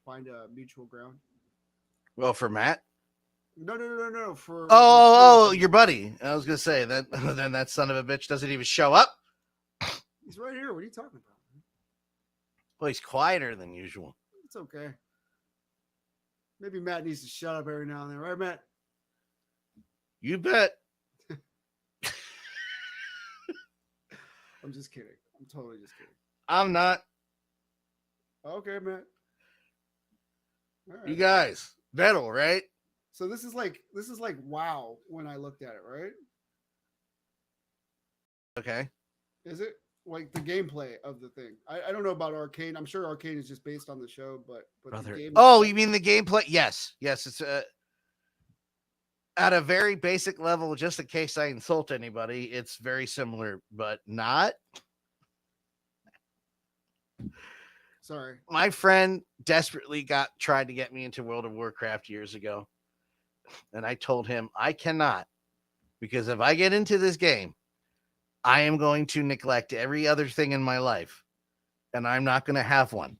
S1: find a mutual ground.
S2: Well, for Matt?
S1: No. For
S2: your buddy. I was gonna say that. Then that son of a bitch doesn't even show up.
S1: He's right here. What are you talking about?
S2: Well, he's quieter than usual.
S1: It's okay. Maybe Matt needs to shut up every now and then, right, Matt?
S2: You bet.
S1: I'm just kidding. I'm totally just kidding.
S2: I'm not.
S1: Okay, Matt. All right.
S2: You guys, metal, right?
S1: So this is like WoW when I looked at it, right?
S2: Okay.
S1: Is it like the gameplay of the thing? I don't know about Arcane. I'm sure Arcane is just based on the show, but the game.
S2: Oh, you mean the gameplay? Yes. It's at a very basic level. Just in case I insult anybody, it's very similar, but not.
S1: Sorry.
S2: My friend desperately tried to get me into World of Warcraft years ago. And I told him I cannot, because if I get into this game, I am going to neglect every other thing in my life, and I'm not going to have one.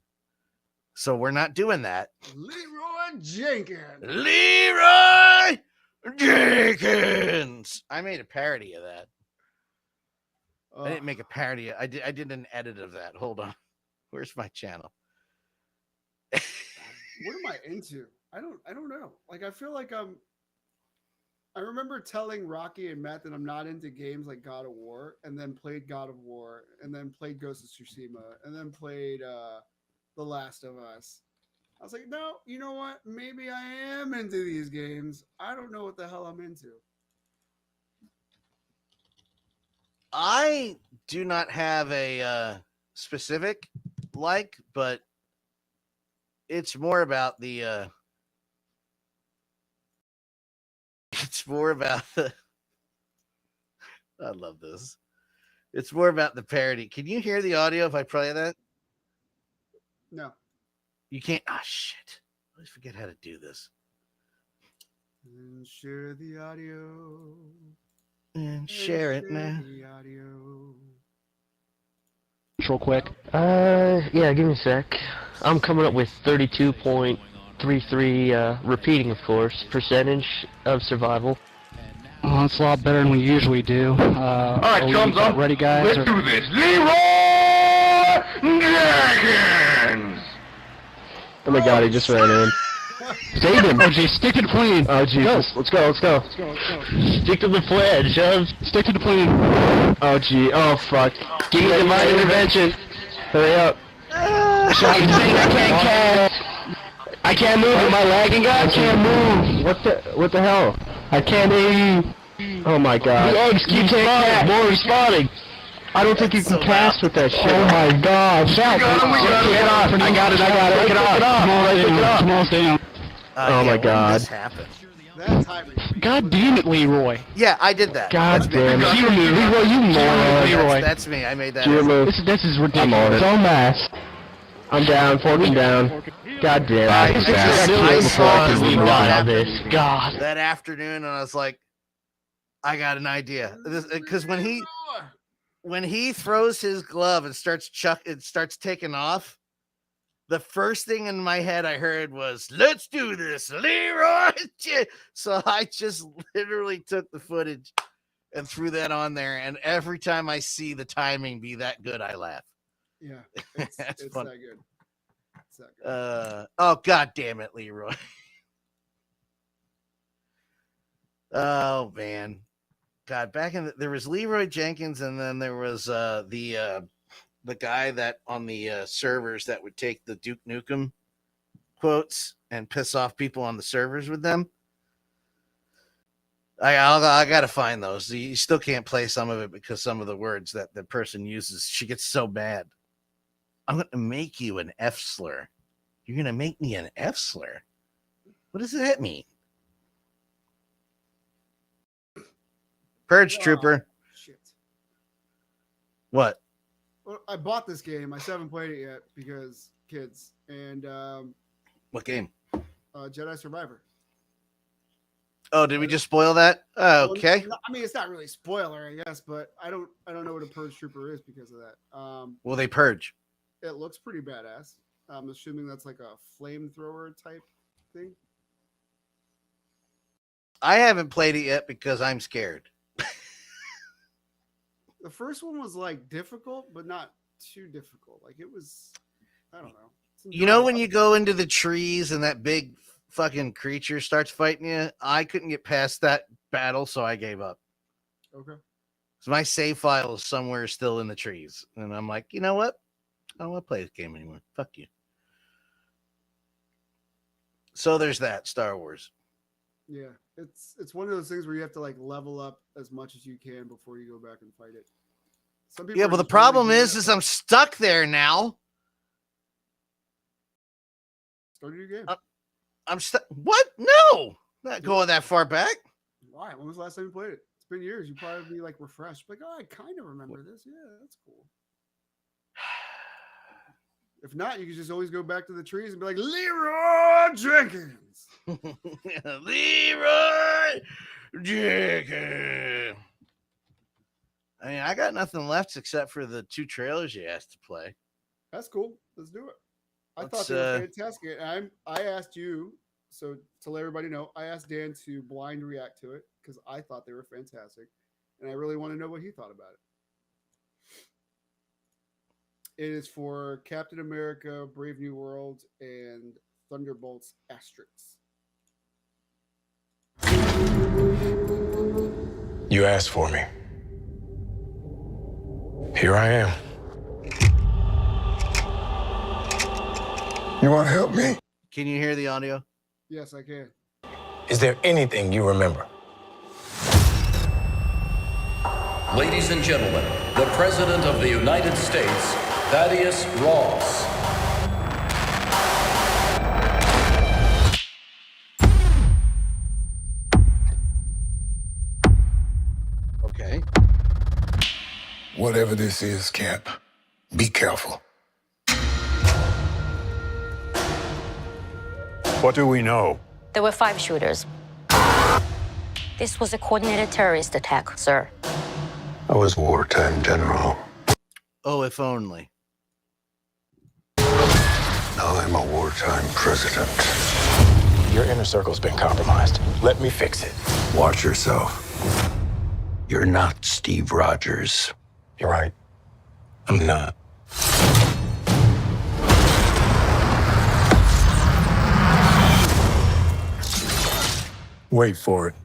S2: So we're not doing that.
S1: Leroy Jenkins.
S2: Leroy Jenkins. I made a parody of that. I didn't make a parody. I did an edit of that. Hold on. Where's my channel?
S1: What am I into? I don't know. Like, I feel like I remember telling Rocky and Matt that I'm not into games like God of War, and then played God of War, and then played Ghost of Tsushima, and then played The Last of Us. I was like, no, you know what? Maybe I am into these games. I don't know what the hell I'm into.
S2: I do not have a specific but it's more about the it's more about the I love this. It's more about the parody. Can you hear the audio if I play that?
S1: No.
S2: You can't. Ah, shit. I always forget how to do this.
S1: And share the audio.
S2: And share it, man.
S1: The audio.
S4: Real quick. Yeah, give me a sec. I'm coming up with 32.33, repeating, of course, percentage of survival.
S5: Oh, that's a lot better than we usually do.
S4: Alright,
S5: thumbs up. Ready, guys?
S4: Let's do this. Leroy Jenkins! Oh my god, he just ran in. Save him!
S5: Oh, geez, stick to the plane.
S4: Oh, Jesus. Let's go. Stick to the pledge,
S5: Stick to the plane.
S4: Oh, gee. Oh, fuck. Give me divine intervention. Hurry up.
S5: Shot is saying I can't cast.
S4: I can't move. Am I lagging, guys? I can't move. What the hell? I can't aim. Oh my god.
S5: The eggs keep spawning. More respawning.
S4: I don't think you can cast with that shit.
S5: Oh my god. Shout.
S4: Get it off. I got it. Take it off.
S5: Small down.
S4: Oh my
S2: when
S4: god.
S2: This happened.
S1: That timing.
S5: God damn it, Leroy.
S2: Yeah, I did that.
S4: God damn it.
S5: Leroy, you moron. Leroy.
S2: That's me. I made that.
S5: This is ridiculous.
S4: I'm on it.
S5: Dumbass.
S4: I'm down. Forking down. God damn it.
S2: I saw
S5: God.
S2: that afternoon, and I was like, I got an idea. Because when he throws his glove and starts taking off, the first thing in my head I heard was, "Let's do this, Leroy." So I just literally took the footage and threw that on there. And every time I see the timing be that good, I laugh.
S1: Yeah,
S2: That's
S1: it's
S2: fun.
S1: that good. It's that good.
S2: Oh, God damn it, Leroy. Oh, man. God, there was Leroy Jenkins, and then there was the guy that on the servers that would take the Duke Nukem quotes and piss off people on the servers with them. I got to find those. You still can't play some of it because some of the words that the person uses, she gets so mad. I'm going to make you an F slur. You're going to make me an F slur? What does that mean? Purge Trooper.
S1: Shit.
S2: What?
S1: Well, I bought this game. I still haven't played it yet because kids. And
S2: What game?
S1: Jedi Survivor.
S2: Oh, did we just spoil that? Oh, okay.
S1: Well, I mean, it's not really spoiler, I guess, but I don't know what a Purge Trooper is because of that.
S2: Well, they purge.
S1: It looks pretty badass. I'm assuming that's like a flamethrower type thing.
S2: I haven't played it yet because I'm scared.
S1: The first one was like difficult, but not too difficult. Like it was, I don't know.
S2: You know when you go into the trees and that big fucking creature starts fighting you? I couldn't get past that battle, so I gave up.
S1: Okay.
S2: So my save file is somewhere still in the trees. And I'm like, you know what? I don't want to play this game anymore. Fuck you. So there's that, Star Wars.
S1: Yeah. It's one of those things where you have to like level up as much as you can before you go back and fight it. Some people
S2: Yeah, but the problem is I'm stuck there now.
S1: Start a new game.
S2: I'm stuck. What? No, not going that far back.
S1: Why? When was the last time you played it? It's been years. You probably be like refreshed. Like, oh, I kind of remember this. Yeah, that's cool. If not, you can just always go back to the trees and be like, Leroy Jenkins.
S2: Leroy Jenkins. I mean, I got nothing left except for the 2 trailers you asked to play.
S1: That's cool. Let's do it. I
S2: Let's,
S1: thought they were fantastic. I asked you, so to let everybody know, I asked Dan to blind react to it because I thought they were fantastic. And I really want to know what he thought about it. It is for Captain America, Brave New World, and Thunderbolts Asterisks.
S6: You asked for me. Here I am. You want to help me?
S2: Can you hear the audio?
S1: Yes, I can.
S6: Is there anything you remember?
S7: Ladies and gentlemen, the President of the United States, Thaddeus Ross.
S2: Okay.
S6: Whatever this is, Cap, be careful. What do we know?
S8: There were 5 shooters. This was a coordinated terrorist attack, sir.
S6: I was wartime general.
S2: Oh, if only.
S6: Now I'm a wartime president. Your inner circle's been compromised. Let me fix it. Watch yourself. You're not Steve Rogers. You're right. I'm not. Wait for it.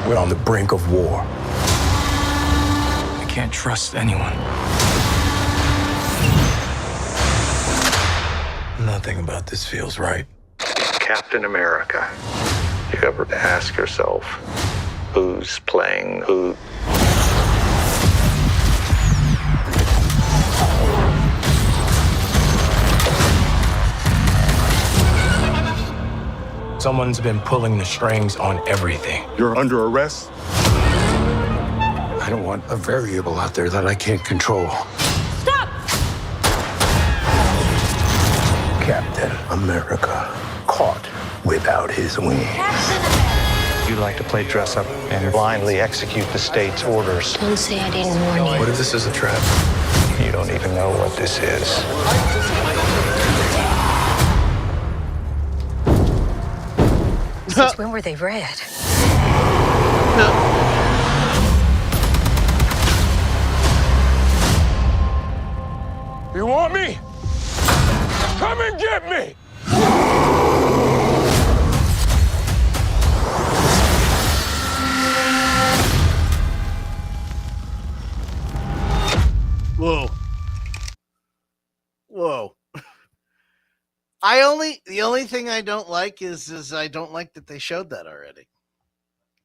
S6: We're on the brink of war. I can't trust anyone. Nothing about this feels right.
S9: Captain America. You ever ask yourself, who's playing who?
S6: Someone's been pulling the strings on everything.
S10: You're under arrest.
S6: I don't want a variable out there that I can't control.
S8: Stop!
S6: Captain America caught without his wings.
S9: You like to play dress up and blindly execute the state's orders.
S8: Don't say I didn't warn you.
S6: What if this is a trap?
S9: You don't even know what this is.
S8: Since when were they red?
S10: You want me? Come and get me!
S2: Whoa. Whoa. The only thing I don't like is I don't like that they showed that already.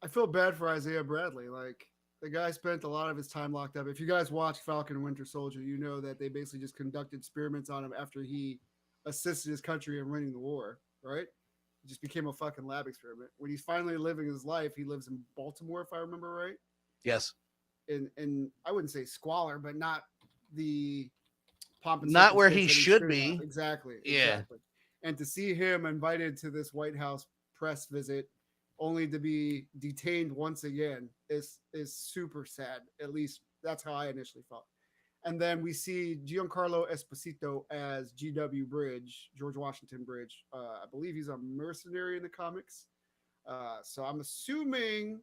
S1: I feel bad for Isaiah Bradley. Like, the guy spent a lot of his time locked up. If you guys watch Falcon and Winter Soldier, you know that they basically just conducted experiments on him after he assisted his country in winning the war, right? It just became a fucking lab experiment. When he's finally living his life, he lives in Baltimore, if I remember right.
S2: Yes.
S1: And I wouldn't say squalor, but not the pomp and
S2: Not where he
S1: circumstance that
S2: should
S1: experienced.
S2: be.
S1: Exactly.
S2: Yeah.
S1: Exactly. And to see him invited to this White House press visit only to be detained once again is super sad. At least that's how I initially felt. And then we see Giancarlo Esposito as GW Bridge, George Washington Bridge. I believe he's a mercenary in the comics. So I'm assuming,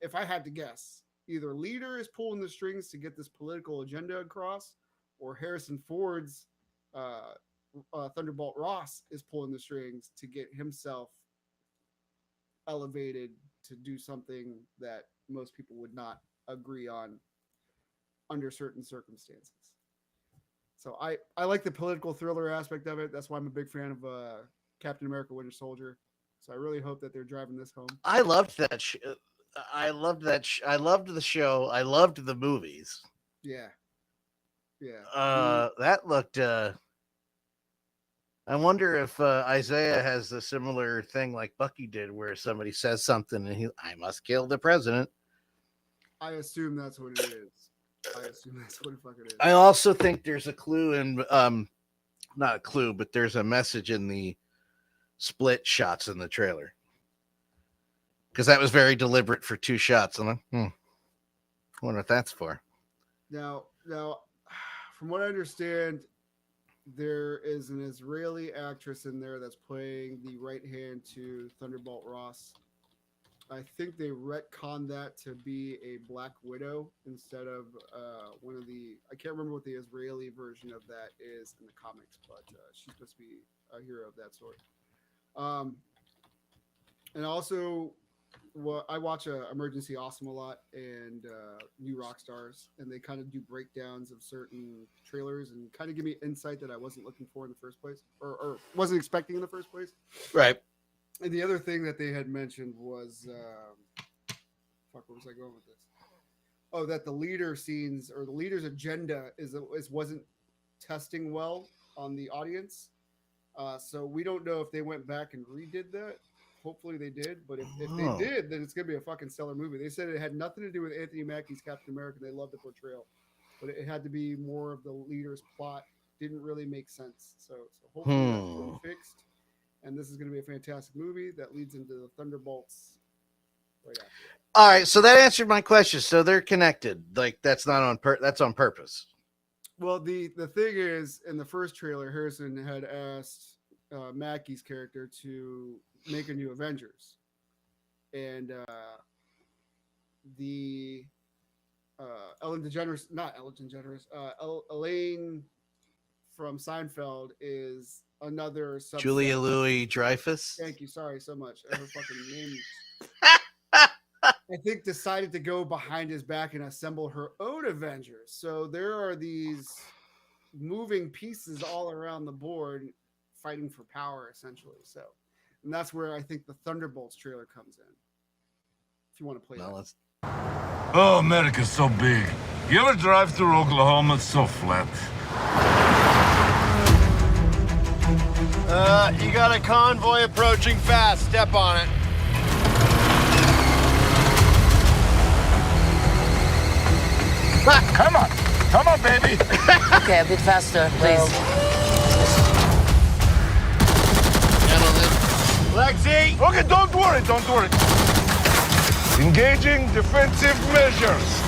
S1: if I had to guess, either Leader is pulling the strings to get this political agenda across, or Harrison Ford's Thunderbolt Ross is pulling the strings to get himself elevated to do something that most people would not agree on under certain circumstances. So I like the political thriller aspect of it. That's why I'm a big fan of Captain America Winter Soldier. So I really hope that they're driving this home.
S2: I loved that. I loved that. I loved the show. I loved the movies.
S1: Yeah. Yeah.
S2: That looked. I wonder if Isaiah has a similar thing like Bucky did, where somebody says something and I must kill the president.
S1: I assume that's what it is. I assume that's what the fuck it is.
S2: I also think there's a clue in, not a clue, but there's a message in the split shots in the trailer. Because that was very deliberate for 2 shots. And I wonder what that's for.
S1: Now, from what I understand, there is an Israeli actress in there that's playing the right hand to Thunderbolt Ross. I think they retconned that to be a Black Widow instead of one of the. I can't remember what the Israeli version of that is in the comics, but she's supposed to be a hero of that sort. And also, I watch Emergency Awesome a lot and New Rock Stars, and they kind of do breakdowns of certain trailers and kind of give me insight that I wasn't looking for in the first place, or wasn't expecting in the first place.
S2: Right.
S1: And the other thing that they had mentioned was, where was I going with this? Oh, that the leader scenes or the leader's agenda wasn't testing well on the audience. So we don't know if they went back and redid that. Hopefully they did, but if they did, then it's gonna be a fucking stellar movie. They said it had nothing to do with Anthony Mackie's Captain America. They loved the portrayal, but it had to be more of the leader's plot. Didn't really make sense. So hopefully that's going to be fixed. And this is going to be a fantastic movie that leads into the Thunderbolts right after.
S2: All right, so that answered my question. So they're connected. Like that's not on that's on purpose.
S1: Well, the thing is, in the first trailer, Harrison had asked Mackie's character to make a new Avengers, and Elaine from Seinfeld is another subset.
S2: Julia Louis-Dreyfus.
S1: Thank you. Sorry so much. Her fucking name. I think, decided to go behind his back and assemble her own Avengers. So there are these moving pieces all around the board fighting for power, essentially. So, and that's where I think the Thunderbolts trailer comes in. If you want to play that.
S10: Oh, America's so big. You ever drive through Oklahoma? It's so flat.
S11: You got a convoy approaching fast. Step on it.
S10: Come on. Come on, baby.
S8: Okay, a bit faster, please.
S11: Lexi!
S10: Okay, don't worry, don't worry. Engaging defensive measures.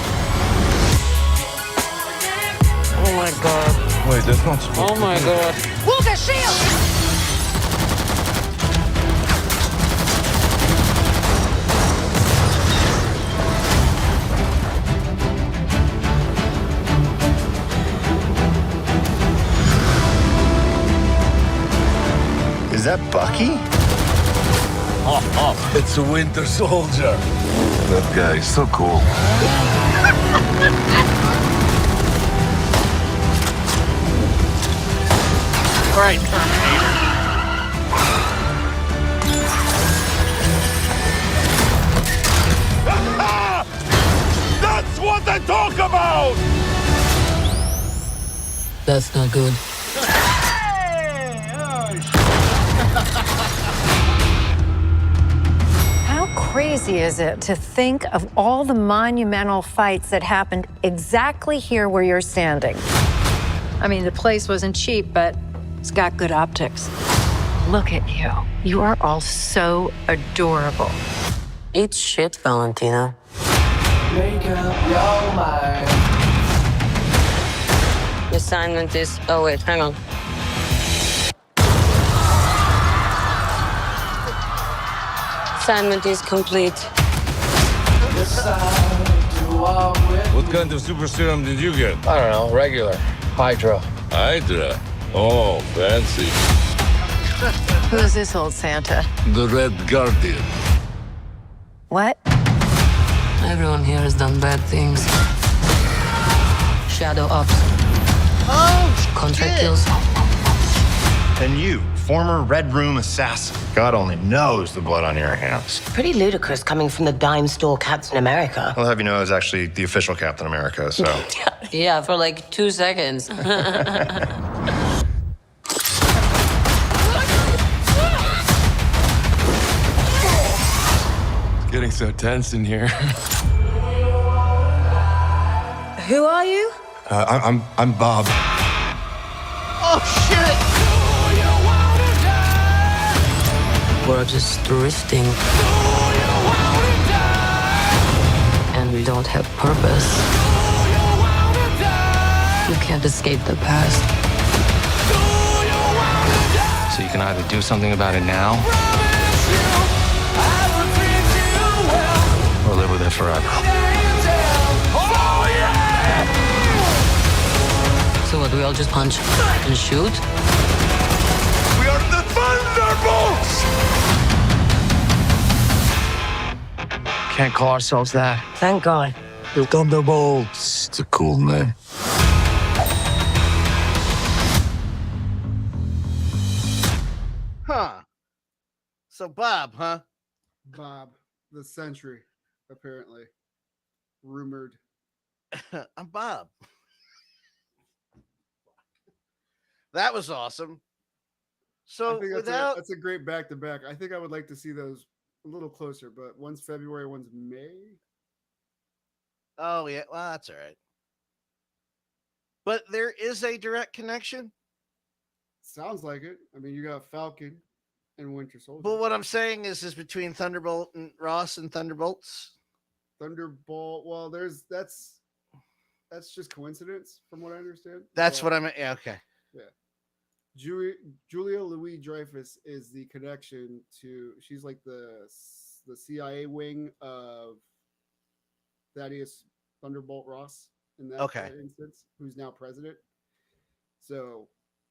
S8: Oh my god.
S10: Wait, that's not supposed
S8: Oh my god.
S12: Walker, shield!
S11: Is that Bucky?
S10: It's a Winter Soldier. That guy is so cool.
S11: All right.
S10: That's what I talk about!
S8: That's not good.
S12: How crazy is it to think of all the monumental fights that happened exactly here where you're standing? I mean, the place wasn't cheap, but it's got good optics. Look at you. You are all so adorable.
S8: Eat shit, Valentina.
S11: Make up your mind.
S8: The assignment is... Oh, wait, hang on. Assignment is complete.
S10: What kind of super serum did you get?
S11: I don't know, regular. Hydra.
S10: Hydra. Oh, fancy.
S12: Who is this old Santa?
S10: The Red Guardian.
S12: What?
S8: Everyone here has done bad things. Shadow ops.
S11: Oh,
S8: Contract kills.
S11: And you, former Red Room assassin. God only knows the blood on your hands.
S8: Pretty ludicrous coming from the dime store Captain America.
S11: I'll have you know I was actually the official Captain America, so.
S8: Yeah, for like 2 seconds.
S10: It's getting so tense in here.
S8: Who are you?
S11: I'm Bob.
S8: Oh, shit! We're just drifting. And we don't have purpose. You can't escape the past.
S9: So you can either do something about it now, or live with it forever.
S8: So what, do we all just punch and shoot?
S10: We are the Thunderbolts!
S9: Can't call ourselves that.
S8: Thank God.
S10: The Thunderbolts. It's a cool name.
S2: Huh. So Bob, huh?
S1: Bob, the Sentry, apparently. Rumored.
S2: I'm Bob. That was awesome. So
S1: I think
S2: without
S1: that's a great back-to-back. I think I would like to see those a little closer, but one's February, one's May.
S2: Oh yeah, well that's all right. But there is a direct connection.
S1: Sounds like it. I mean, you got Falcon and Winter Soldier.
S2: But what I'm saying is between Thunderbolt and Ross and Thunderbolts.
S1: Thunderbolt. Well, that's just coincidence, from what I understand.
S2: That's what I meant. Yeah, okay.
S1: Yeah. Julia Louis-Dreyfus is the connection to. She's like the CIA wing of Thaddeus Thunderbolt Ross in that instance, who's now president. So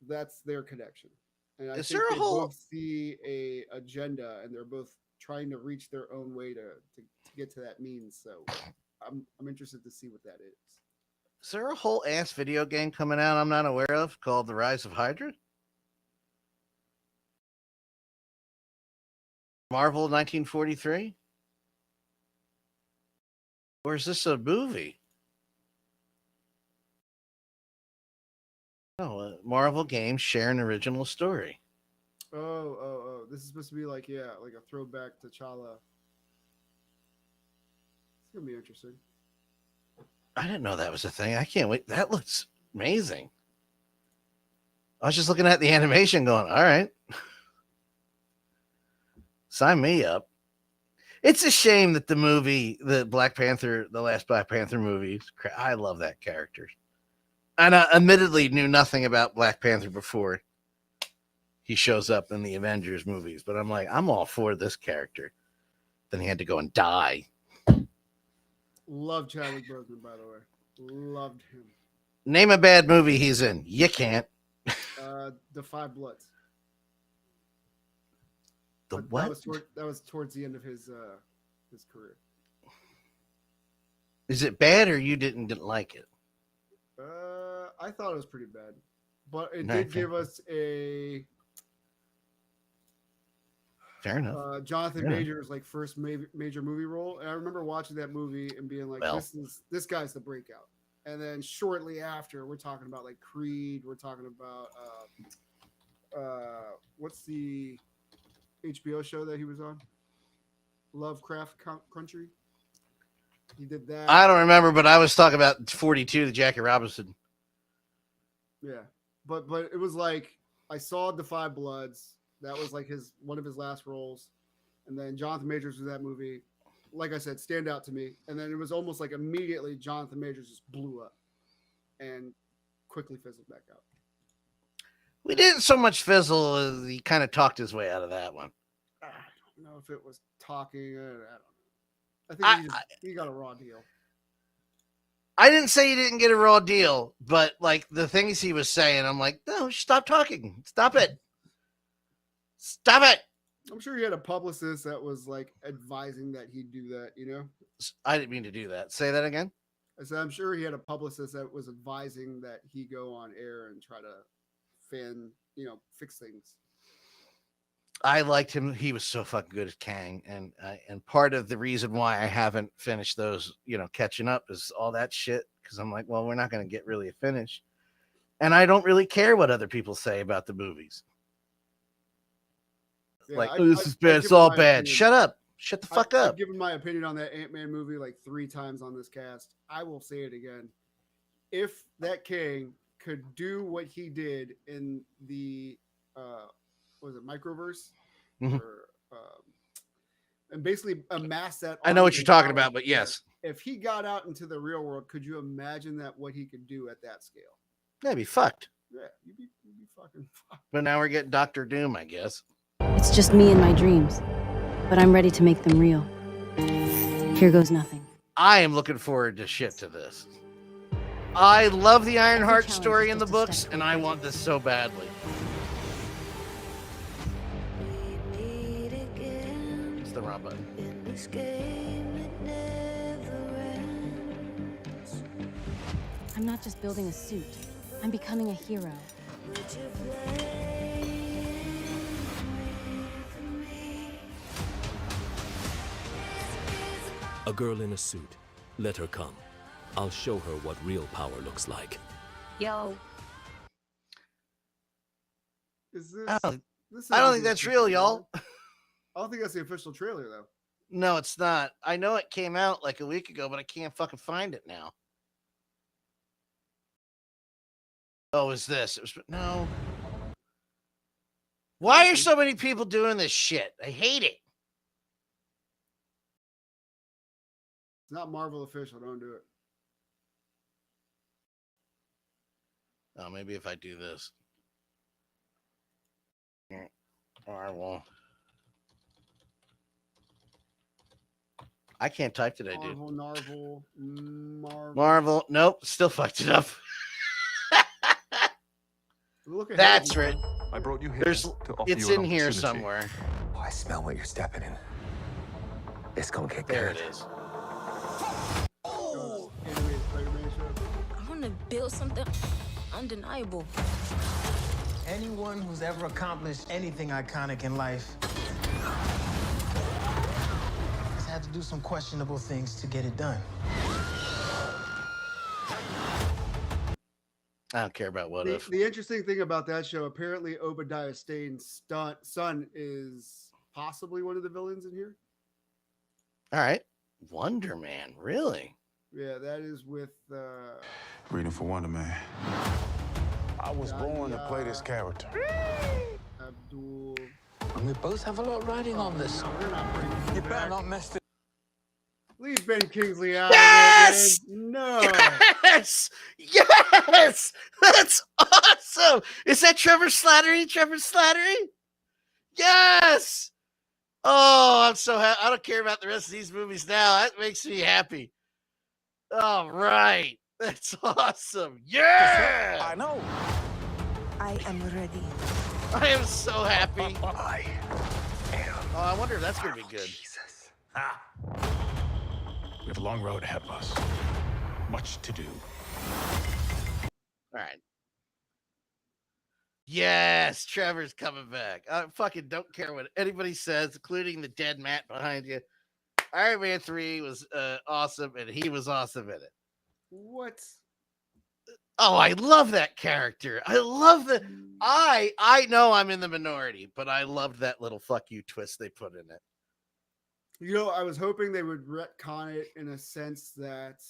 S1: that's their connection. And I think they both see a agenda, and they're both trying to reach their own way to get to that means. So I'm interested to see what that is.
S2: Is there a whole ass video game coming out I'm not aware of called The Rise of Hydra? Marvel 1943? Or is this a movie? Oh, Marvel games share an original story.
S1: Oh. This is supposed to be like a throwback to T'Challa. It's going to be interesting.
S2: I didn't know that was a thing. I can't wait. That looks amazing. I was just looking at the animation going, all right. Sign me up. It's a shame that the movie, the last Black Panther movie, I love that character. And I admittedly knew nothing about Black Panther before he shows up in the Avengers movies. But I'm like, I'm all for this character. Then he had to go and die.
S1: Love Chadwick Boseman, by the way. Loved him.
S2: Name a bad movie he's in. You can't.
S1: The Five Bloods.
S2: The what?
S1: That was towards the end of his career.
S2: Is it bad or you didn't like it?
S1: I thought it was pretty bad, but it did give us a
S2: fair enough.
S1: Jonathan Majors first major movie role, and I remember watching that movie and being like, this guy's the breakout. And then shortly after, we're talking about Creed. We're talking about what's the HBO show that he was on? Lovecraft Country. He did that.
S2: I don't remember, but I was talking about 42, the Jackie Robinson.
S1: Yeah, but it was I saw The Five Bloods. That was one of his last roles, and then Jonathan Majors was in that movie. Like I said, stand out to me. And then it was almost immediately Jonathan Majors just blew up and quickly fizzled back out.
S2: We didn't so much fizzle as he kind of talked his way out of that one.
S1: I don't know if it was talking. I don't know. I think he got a raw deal.
S2: I didn't say he didn't get a raw deal, but the things he was saying, I'm like, no, stop talking. Stop it. Stop it.
S1: I'm sure he had a publicist that was advising that he'd do that,
S2: I didn't mean to do that. Say that again.
S1: I said, I'm sure he had a publicist that was advising that he go on air and try to fix things.
S2: I liked him. He was so fucking good as Kang. And part of the reason why I haven't finished those, catching up is all that shit. Cause I'm like, well, we're not going to get really a finish. And I don't really care what other people say about the movies.
S1: Yeah,
S2: this is bad. It's all bad.
S1: Opinion.
S2: Shut up. Shut the fuck up.
S1: I've given my opinion on that Ant-Man movie 3 times on this cast. I will say it again. If that King could do what he did in the what was it, Microverse?
S2: Mm-hmm.
S1: And basically amass that.
S2: I know what you're talking about, but yes.
S1: If he got out into the real world, could you imagine what he could do at that scale?
S2: Yeah, be fucked.
S1: Yeah, you'd be fucking fucked.
S2: But now we're getting Dr. Doom, I guess.
S13: It's just me and my dreams, but I'm ready to make them real. Here goes nothing.
S2: I am looking forward to shit to this. I love the Ironheart story in the books, and I want this so badly. It's the wrong button.
S13: I'm not just building a suit. I'm becoming a hero.
S14: A girl in a suit. Let her come. I'll show her what real power looks like.
S8: Yo.
S1: Is this?
S2: I don't think that's real, y'all.
S1: I don't think that's the official trailer, though.
S2: No, it's not. I know it came out a week ago, but I can't fucking find it now. Oh, is this? It was no. Why are so many people doing this shit? I hate it.
S1: It's not Marvel official. Don't do it.
S2: Oh, maybe if I do this. Marvel. I can't type today, dude. Marvel. Nope. Still fucked it up. That's right.
S15: I brought you here
S2: It's in here somewhere.
S15: Oh, I smell what you're stepping in.
S6: It's gonna get
S2: There
S6: good.
S2: it is.
S8: I want to build something undeniable.
S15: Anyone who's ever accomplished anything iconic in life has had to do some questionable things to get it done.
S2: I don't care about what if.
S1: The interesting thing about that show, apparently Obadiah Stane's son is possibly one of the villains in here.
S2: All right. Wonder Man, really?
S1: Yeah, that is with
S16: Reading for Wonder Man. I was born to play this character.
S1: Abdul.
S15: And we both have a lot riding on this. You better not mess it.
S1: Leave Ben Kingsley out
S2: Yes!
S1: of it, man. No.
S2: Yes! Yes! That's awesome! Is that Trevor Slattery? Trevor Slattery? Yes! Oh, I'm so happy. I don't care about the rest of these movies now. That makes me happy. All right. That's awesome. Yeah!
S15: I know.
S8: I am ready.
S2: I am so happy.
S6: I am.
S2: Oh, I wonder if that's going to be good.
S6: Jesus.
S16: We have a long road ahead of us. Much to do.
S2: All right. Yes, Trevor's coming back. I fucking don't care what anybody says, including the dead Matt behind you. Iron Man 3 was awesome, and he was awesome in it.
S1: What?
S2: Oh, I love that character. I love that. I know I'm in the minority, but I loved that little fuck you twist they put in it.
S1: You know, I was hoping they would retcon it in a sense that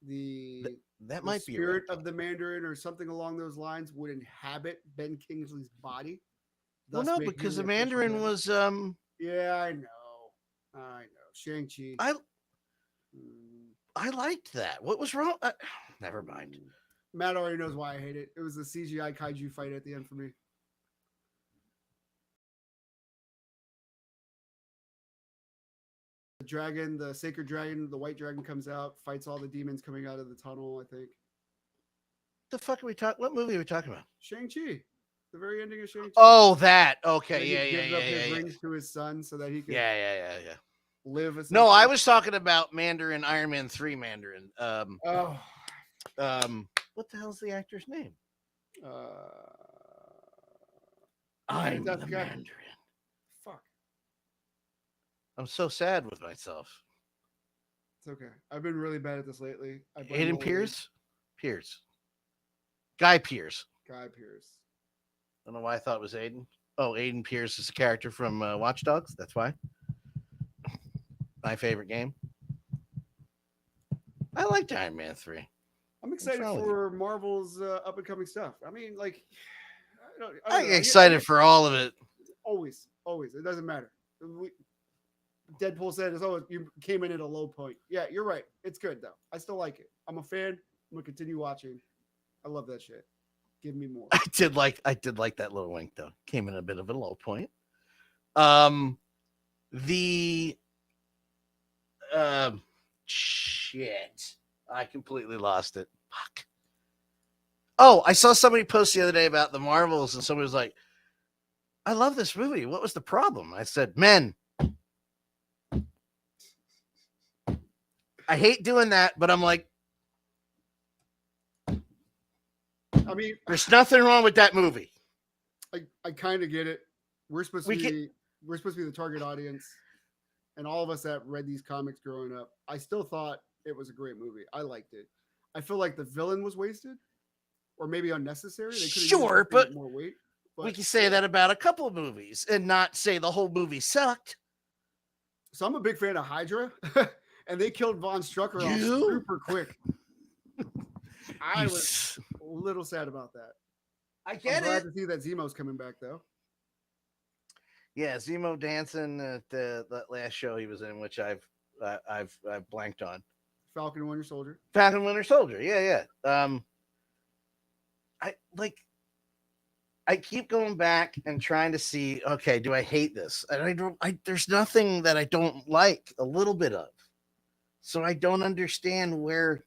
S2: That might be a
S1: spirit
S2: retcon.
S1: of the Mandarin or something along those lines would inhabit Ben Kingsley's body.
S2: Well,
S1: thus
S2: no,
S1: making
S2: because the
S1: him official
S2: Mandarin
S1: villain.
S2: was
S1: Yeah, I know. Shang-Chi.
S2: I liked that. What was wrong? Never mind.
S1: Matt already knows why I hate it. It was the CGI kaiju fight at the end for me. The dragon, the sacred dragon, the white dragon comes out, fights all the demons coming out of the tunnel, I think.
S2: The fuck are we talking? What movie are we talking about?
S1: Shang-Chi. The very ending of Shang-Chi.
S2: Oh, that. Okay.
S1: And he
S2: Yeah.
S1: gives up his rings to his son so that he can
S2: Yeah.
S1: live.
S2: No,
S1: essentially.
S2: I was talking about Mandarin, Iron Man 3 Mandarin. What the hell's the actor's name? I'm the Mandarin.
S1: Fuck.
S2: I'm so sad with myself.
S1: It's okay. I've been really bad at this lately. I blame
S2: Aiden
S1: old
S2: Pierce? Guy Pierce.
S1: Guy Pierce.
S2: I don't know why I thought it was Aiden. Oh, Aiden Pierce is a character from Watch Dogs. That's why. My favorite game. I liked Iron Man 3.
S1: I'm excited
S2: wrong with
S1: for Marvel's up and coming stuff. I mean, like, I don't
S2: I'm
S1: know.
S2: excited for all of it.
S1: Always. It doesn't matter. Deadpool said, "Oh, you came in at a low point." Yeah, you're right. It's good though. I still like it. I'm a fan. I'm gonna continue watching. I love that shit. Give me more.
S2: I did like that little wink though. Came in a bit of a low point. Shit. I completely lost it. Fuck. Oh, I saw somebody post the other day about the Marvels, and somebody was like, I love this movie. What was the problem? I said, men. I hate doing that, but I'm like,
S1: I mean,
S2: there's nothing wrong with that movie.
S1: I kind of get it. We're supposed to be the target audience, and all of us that read these comics growing up, I still thought it was a great movie. I liked it. I feel like the villain was wasted, or maybe unnecessary. They could
S2: Sure, but
S1: more weight.
S2: We can say that about a couple of movies and not say the whole movie sucked.
S1: So I'm a big fan of Hydra, and they killed Von Strucker off super quick. I was a little sad about that.
S2: I get
S1: I'm glad
S2: it.
S1: to see that Zemo's coming back though.
S2: Yeah, Zemo dancing at that last show he was in, which I've blanked on.
S1: Falcon and Winter Soldier.
S2: Falcon Winter Soldier. Yeah. I keep going back and trying to see, okay, do I hate this? And there's nothing that I don't like a little bit of. So I don't understand where.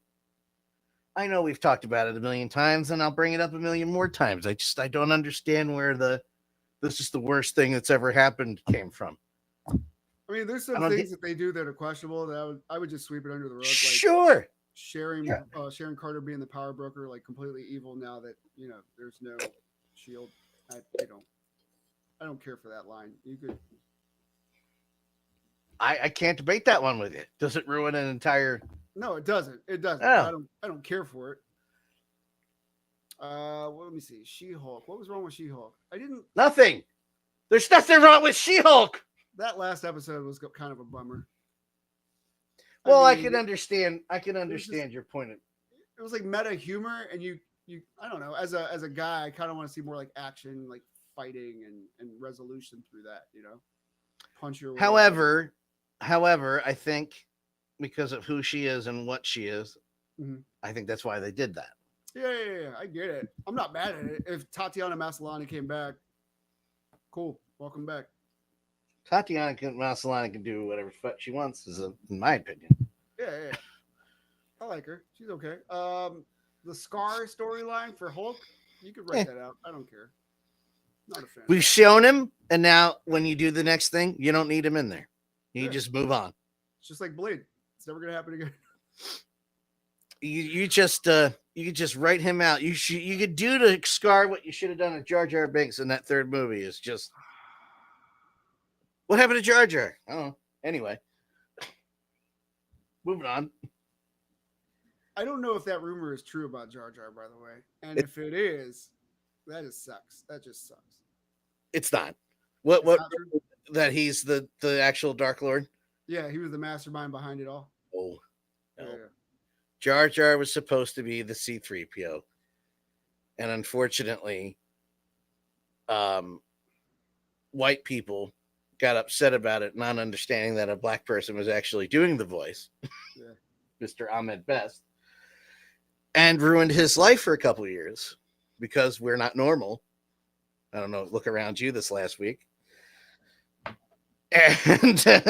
S2: I know we've talked about it a million times, and I'll bring it up a million more times. I don't understand where this is the worst thing that's ever happened came from.
S1: I I mean, there's some things that they do that are questionable that I would just sweep it under the rug. Like
S2: Sure.
S1: Sharon Carter being the power broker, like completely evil now that there's no shield. I don't care for that line. You could.
S2: I can't debate that one with you. Does it ruin an entire?
S1: No, it doesn't. It doesn't.
S2: Oh.
S1: I don't care for it. Well, let me see. She-Hulk. What was wrong with She-Hulk?
S2: Nothing. There's nothing wrong with She-Hulk.
S1: That last episode was kind of a bummer.
S2: Well, I can understand. I can understand your point.
S1: It was like meta humor, and you. I don't know. As a guy, I kind of want to see more like action, like fighting and resolution through that. Punch your way.
S2: However, I think because of who she is and what she is, I think that's why they did that.
S1: Yeah. I get it. I'm not mad at it. If Tatiana Maslany came back, cool. Welcome back.
S2: Tatiana Maslany can do whatever fuck she wants, in my opinion.
S1: Yeah. I like her. She's okay. The Scar storyline for Hulk, you could write that out. I don't care. Not a fan.
S2: We've shown him, and now when you do the next thing, you don't need him in there. You just move on.
S1: It's just like Blade. It's never gonna happen again.
S2: You could just write him out. You could do to Scar what you should have done to Jar Jar Binks in that third movie. Is just what happened to Jar Jar? I don't know. Anyway, moving on.
S1: I don't know if that rumor is true about Jar Jar, by the way. And if it is, that just sucks. That just sucks.
S2: It's not. What that he's the actual Dark Lord?
S1: Yeah, he was the mastermind behind it all.
S2: Oh. No.
S1: Yeah.
S2: Jar Jar was supposed to be the C-3PO. And unfortunately, white people got upset about it, not understanding that a black person was actually doing the voice.
S1: Yeah.
S2: Mr. Ahmed Best. And ruined his life for a couple of years because we're not normal. I don't know. Look around you this last week. And
S1: there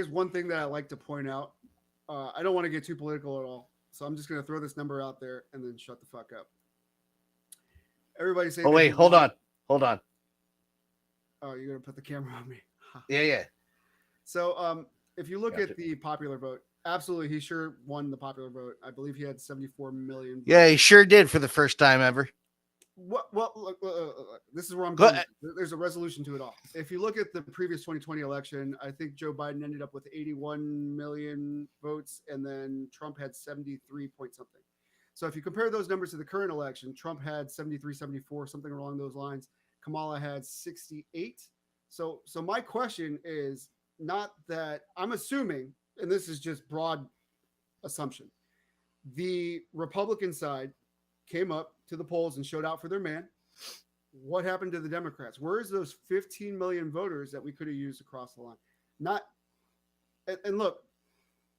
S1: is one thing that I like to point out. I don't want to get too political at all, so I'm just going to throw this number out there and then shut the fuck up. Everybody say.
S2: Oh wait, hold on.
S1: Oh, you're going to put the camera on me.
S2: Yeah.
S1: So, if you look at the popular vote, absolutely, he sure won the popular vote. I believe he had 74 million votes.
S2: Yeah, he sure did for the first time ever.
S1: Look, this is where I'm going. There's a resolution to it all. If you look at the previous 2020 election, I think Joe Biden ended up with 81 million votes, and then Trump had 73 point something. So if you compare those numbers to the current election, Trump had 73, 74, something along those lines. Kamala had 68. So my question is not that I'm assuming, and this is just broad assumption, the Republican side came up to the polls and showed out for their man. What happened to the Democrats? Where is those 15 million voters that we could have used across the line? And look,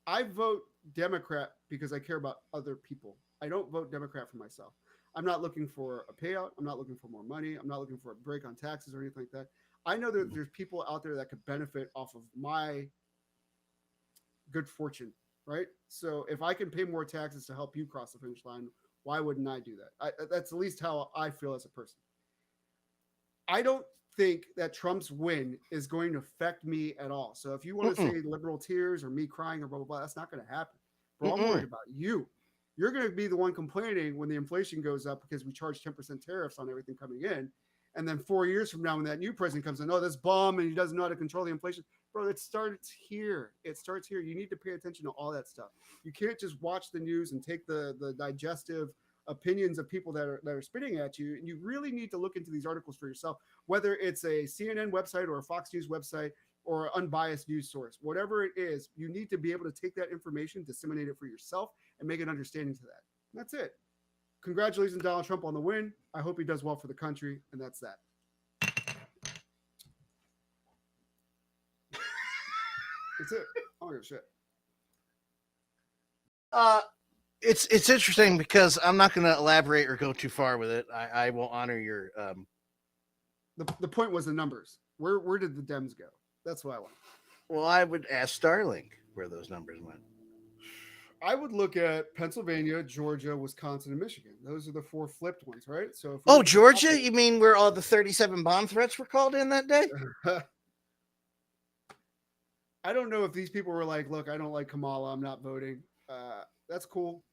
S1: I vote Democrat because I care about other people. I don't vote Democrat for myself. I'm not looking for a payout. I'm not looking for more money. I'm not looking for a break on taxes or anything like that. I know that there's people out there that could benefit off of my good fortune, right? So if I can pay more taxes to help you cross the finish line, why wouldn't I do that? That's at least how I feel as a person. I don't think that Trump's win is going to affect me at all. So if you want to say liberal tears or me crying or blah, blah, blah, that's not going to happen. Bro, I'm worried about you. You're going to be the one complaining when the inflation goes up because we charge 10% tariffs on everything coming in. And then 4 years from now, when that new president comes in, oh, this bum and he doesn't know how to control the inflation. Bro, it starts here. It starts here. You need to pay attention to all that stuff. You can't just watch the news and take the digestive opinions of people that are spitting at you. And you really need to look into these articles for yourself, whether it's a CNN website or a Fox News website or an unbiased news source. Whatever it is, you need to be able to take that information, disseminate it for yourself, and make an understanding to that. And that's it. Congratulations, Donald Trump, on the win. I hope he does well for the country, and that's that. That's it. I don't give a shit.
S2: It's interesting because I'm not going to elaborate or go too far with it. I will honor your.
S1: The point was the numbers. Where did the Dems go? That's what I want.
S2: Well, I would ask Starlink where those numbers went.
S1: I would look at Pennsylvania, Georgia, Wisconsin, and Michigan. Those are the 4 flipped ones, right? So, if
S2: Georgia? You mean where all the 37 bomb threats were called in that day?
S1: I don't know if these people were like, "Look, I don't like Kamala. I'm not voting." That's cool.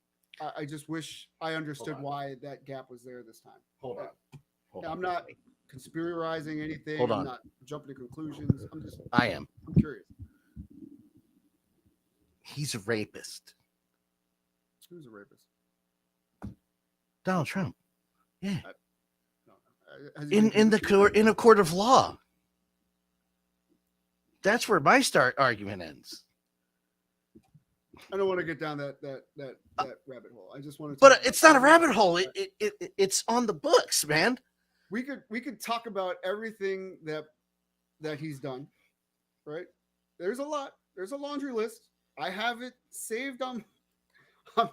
S1: I just wish I understood why that gap was there this time.
S2: Hold on.
S1: I'm not conspirarizing anything.
S2: Hold on.
S1: I'm not jumping to conclusions.
S2: I am.
S1: I'm curious.
S2: He's a rapist.
S1: Who's a rapist?
S2: Donald Trump. Yeah.
S1: In
S2: a court of law. That's where my argument ends.
S1: I don't want to get down that rabbit hole. I just want to.
S2: But it's not a rabbit hole. It's on the books, man.
S1: We could talk about everything that he's done, right? There's a lot. There's a laundry list. I have it saved on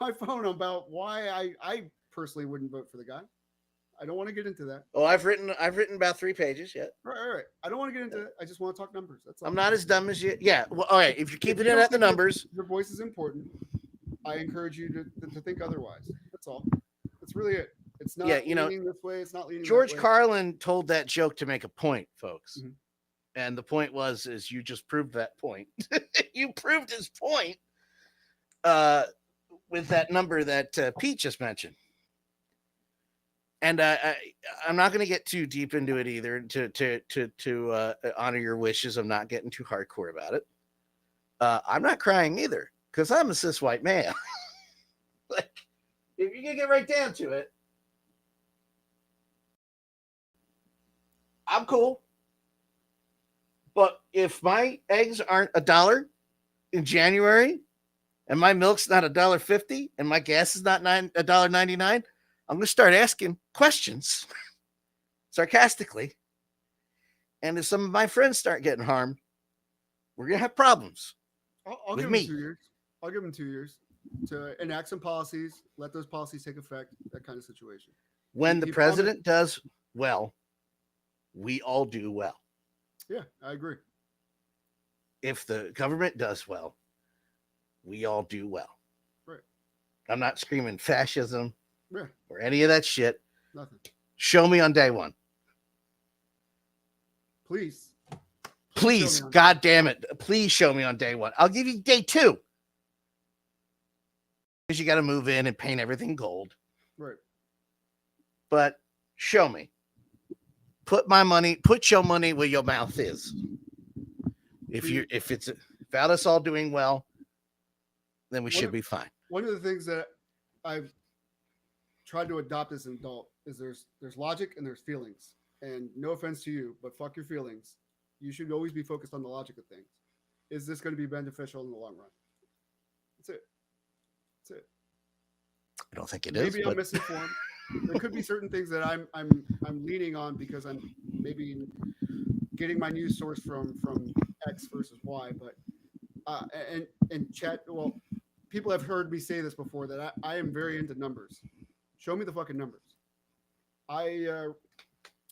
S1: my phone about why I personally wouldn't vote for the guy. I don't want to get into that.
S2: Oh, I've written about 3 pages yet.
S1: Right. I don't want to get into it. I just want to talk numbers. That's all.
S2: I'm not as dumb as you. Yeah. Well, all right. If you're keeping it at the numbers,
S1: your voice is important. I encourage you to think otherwise. That's all. That's really it. It's not leaning this way. It's not leaning
S2: George
S1: that way.
S2: Carlin told that joke to make a point, folks.
S1: Mm-hmm.
S2: And the point is you just proved that point. You proved his point with that number that Pete just mentioned. And I'm not going to get too deep into it either to honor your wishes of not getting too hardcore about it. I'm not crying either because I'm a cis white male. Like, if you can get right down to it, I'm cool. But if my eggs aren't $1 in January and my milk's not $1.50 and my gas is not $1.99, I'm going to start asking questions sarcastically. And if some of my friends start getting harmed, we're going to have problems.
S1: I'll give them 2 years. I'll give them 2 years to enact some policies, let those policies take effect, that kind of situation.
S2: When the president does well, we all do well.
S1: Yeah, I agree.
S2: If the government does well, we all do well.
S1: Right.
S2: I'm not screaming fascism
S1: Yeah.
S2: or any of that shit.
S1: Nothing.
S2: Show me on day 1.
S1: Please.
S2: Please, God damn it. Please show me on day 1. I'll give you day 2. Because you got to move in and paint everything gold.
S1: Right.
S2: But show me. Put your money where your mouth is. If it's about us all doing well, then we should be fine.
S1: One of the things that I've tried to adopt as an adult is there's logic and there's feelings. And no offense to you, but fuck your feelings. You should always be focused on the logic of things. Is this going to be beneficial in the long run? That's it. That's it.
S2: I don't think it is.
S1: Maybe I'm misinformed. There could be certain things that I'm leaning on because I'm maybe getting my news source from X versus Y. But and chat. Well, people have heard me say this before that I am very into numbers. Show me the fucking numbers.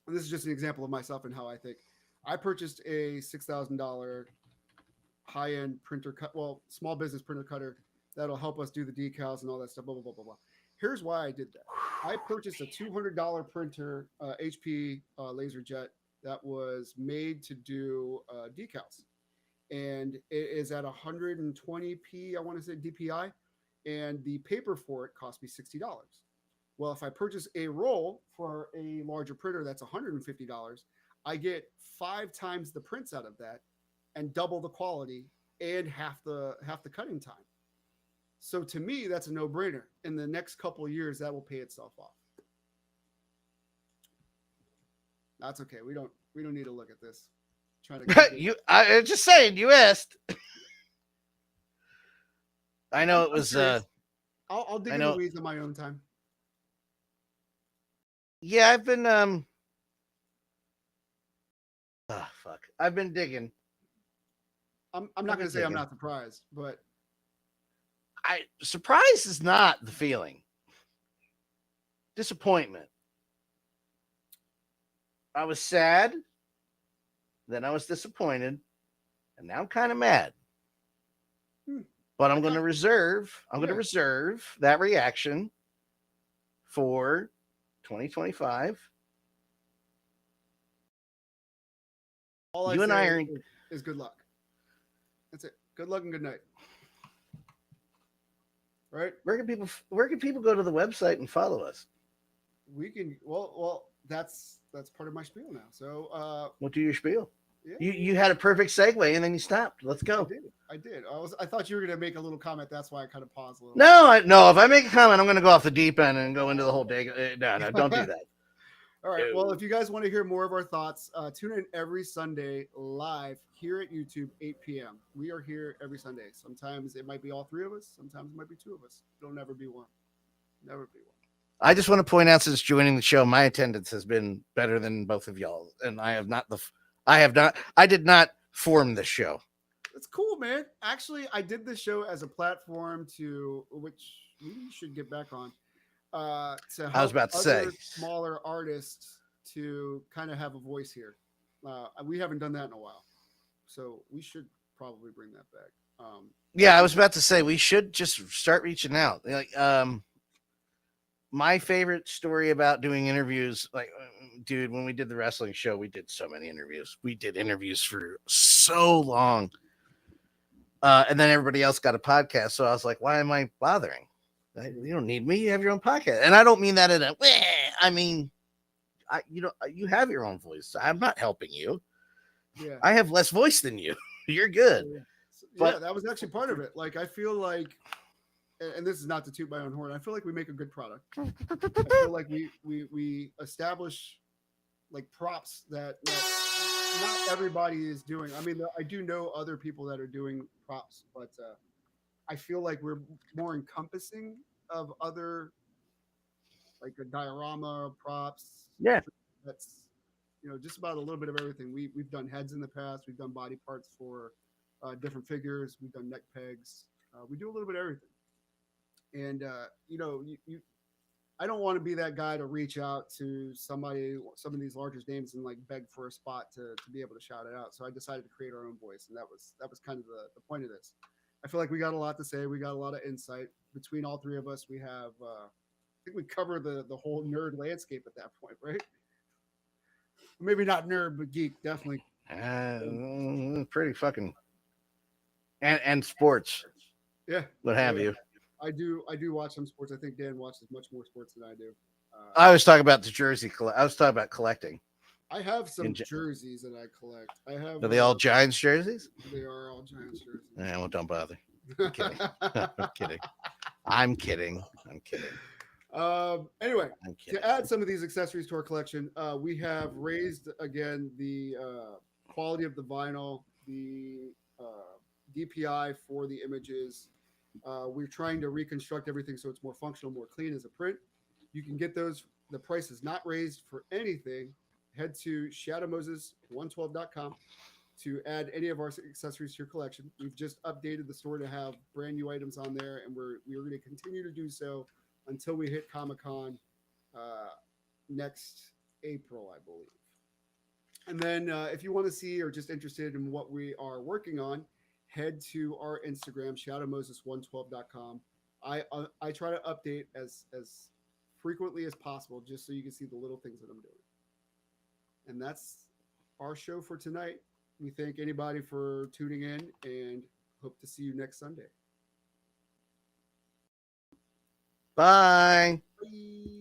S1: This is just an example of myself and how I think. I purchased a $6,000 high-end printer small business printer cutter that'll help us do the decals and all that stuff. Blah blah blah blah blah. Here's why I did that. I purchased a $200 printer, HP LaserJet that was made to do decals, and it is at 120p. I want to say DPI, and the paper for it cost me $60. Well, if I purchase a roll for a larger printer, that's $150. I get 5 times the prints out of that, and double the quality and half the cutting time. So to me, that's a no-brainer. In the next couple of years, that will pay itself off. That's okay. We don't need to look at this.
S2: I'm just saying. You asked. I know it was.
S1: I'll dig in the weeds on my own time.
S2: Yeah, I've been. Fuck. I've been digging.
S1: I'm not going to say I'm not surprised, but.
S2: Surprise is not the feeling. Disappointment. I was sad. Then I was disappointed. And now I'm kind of mad. But I'm going to reserve. I'm going to reserve that reaction for 2025.
S1: All
S2: you and I are
S1: is good luck. That's it. Good luck and good night. Right?
S2: Where can people go to the website and follow us?
S1: We can that's part of my spiel now. So
S2: we'll do your spiel.
S1: Yeah.
S2: You had a perfect segue and then you stopped. Let's go.
S1: I did. I thought you were gonna make a little comment. That's why I kind of paused a little.
S2: No. If I make a comment, I'm gonna go off the deep end and go into the whole day. No, don't do that.
S1: All right. Well, if you guys want to hear more of our thoughts, tune in every Sunday live here at YouTube, 8 p.m. We are here every Sunday. Sometimes it might be all three of us. Sometimes it might be two of us. It'll never be one. Never be one.
S2: I just want to point out, since joining the show, my attendance has been better than both of y'all, and I did not form the show.
S1: It's cool, man. Actually, I did this show as a platform which we should get back on. To help
S2: I was about to say
S1: smaller artists to kind of have a voice here. We haven't done that in a while, so we should probably bring that back.
S2: Yeah, I was about to say we should just start reaching out. Like, my favorite story about doing interviews, like, dude, when we did the wrestling show, we did so many interviews. We did interviews for so long, and then everybody else got a podcast. So I was like, why am I bothering? You don't need me. You have your own podcast. And I don't mean that in a way. I mean, you have your own voice. I'm not helping you.
S1: Yeah.
S2: I have less voice than you. You're good.
S1: Yeah.
S2: But
S1: that was actually part of it. Like, I feel like, and this is not to toot my own horn, I feel like we make a good product. I feel like we establish like props that not everybody is doing. I mean, I do know other people that are doing props, but I feel like we're more encompassing of other, like a diorama props.
S2: Yeah.
S1: That's, just about a little bit of everything. We've done heads in the past. We've done body parts for different figures. We've done neck pegs. We do a little bit of everything. And, I don't want to be that guy to reach out to some of these larger names and like beg for a spot to be able to shout it out. So I decided to create our own voice. And that was kind of the point of this. I feel like we got a lot to say. We got a lot of insight between all three of us. We have, I think we cover the whole nerd landscape at that point, right? Maybe not nerd, but geek, definitely.
S2: Pretty fucking, and sports.
S1: Yeah.
S2: What have you?
S1: I do watch some sports. I think Dan watches much more sports than I do.
S2: I was talking about the jersey. I was talking about collecting.
S1: I have some jerseys that I collect.
S2: Are they all Giants jerseys?
S1: They are all Giants jerseys.
S2: Yeah, well, don't bother. I'm kidding. I'm kidding.
S1: Anyway, to add some of these accessories to our collection, we have raised again the quality of the vinyl, the DPI for the images. We're trying to reconstruct everything so it's more functional, more clean as a print. You can get those. The price is not raised for anything. Head to shadowmoses112.com to add any of our accessories to your collection. We've just updated the store to have brand new items on there, and we're going to continue to do so until we hit Comic-Con next April, I believe. And then if you want to see or just interested in what we are working on, head to our Instagram, shadowmoses112.com. I try to update as frequently as possible just so you can see the little things that I'm doing. And that's our show for tonight. We thank anybody for tuning in and hope to see you next Sunday.
S2: Bye.
S1: Bye.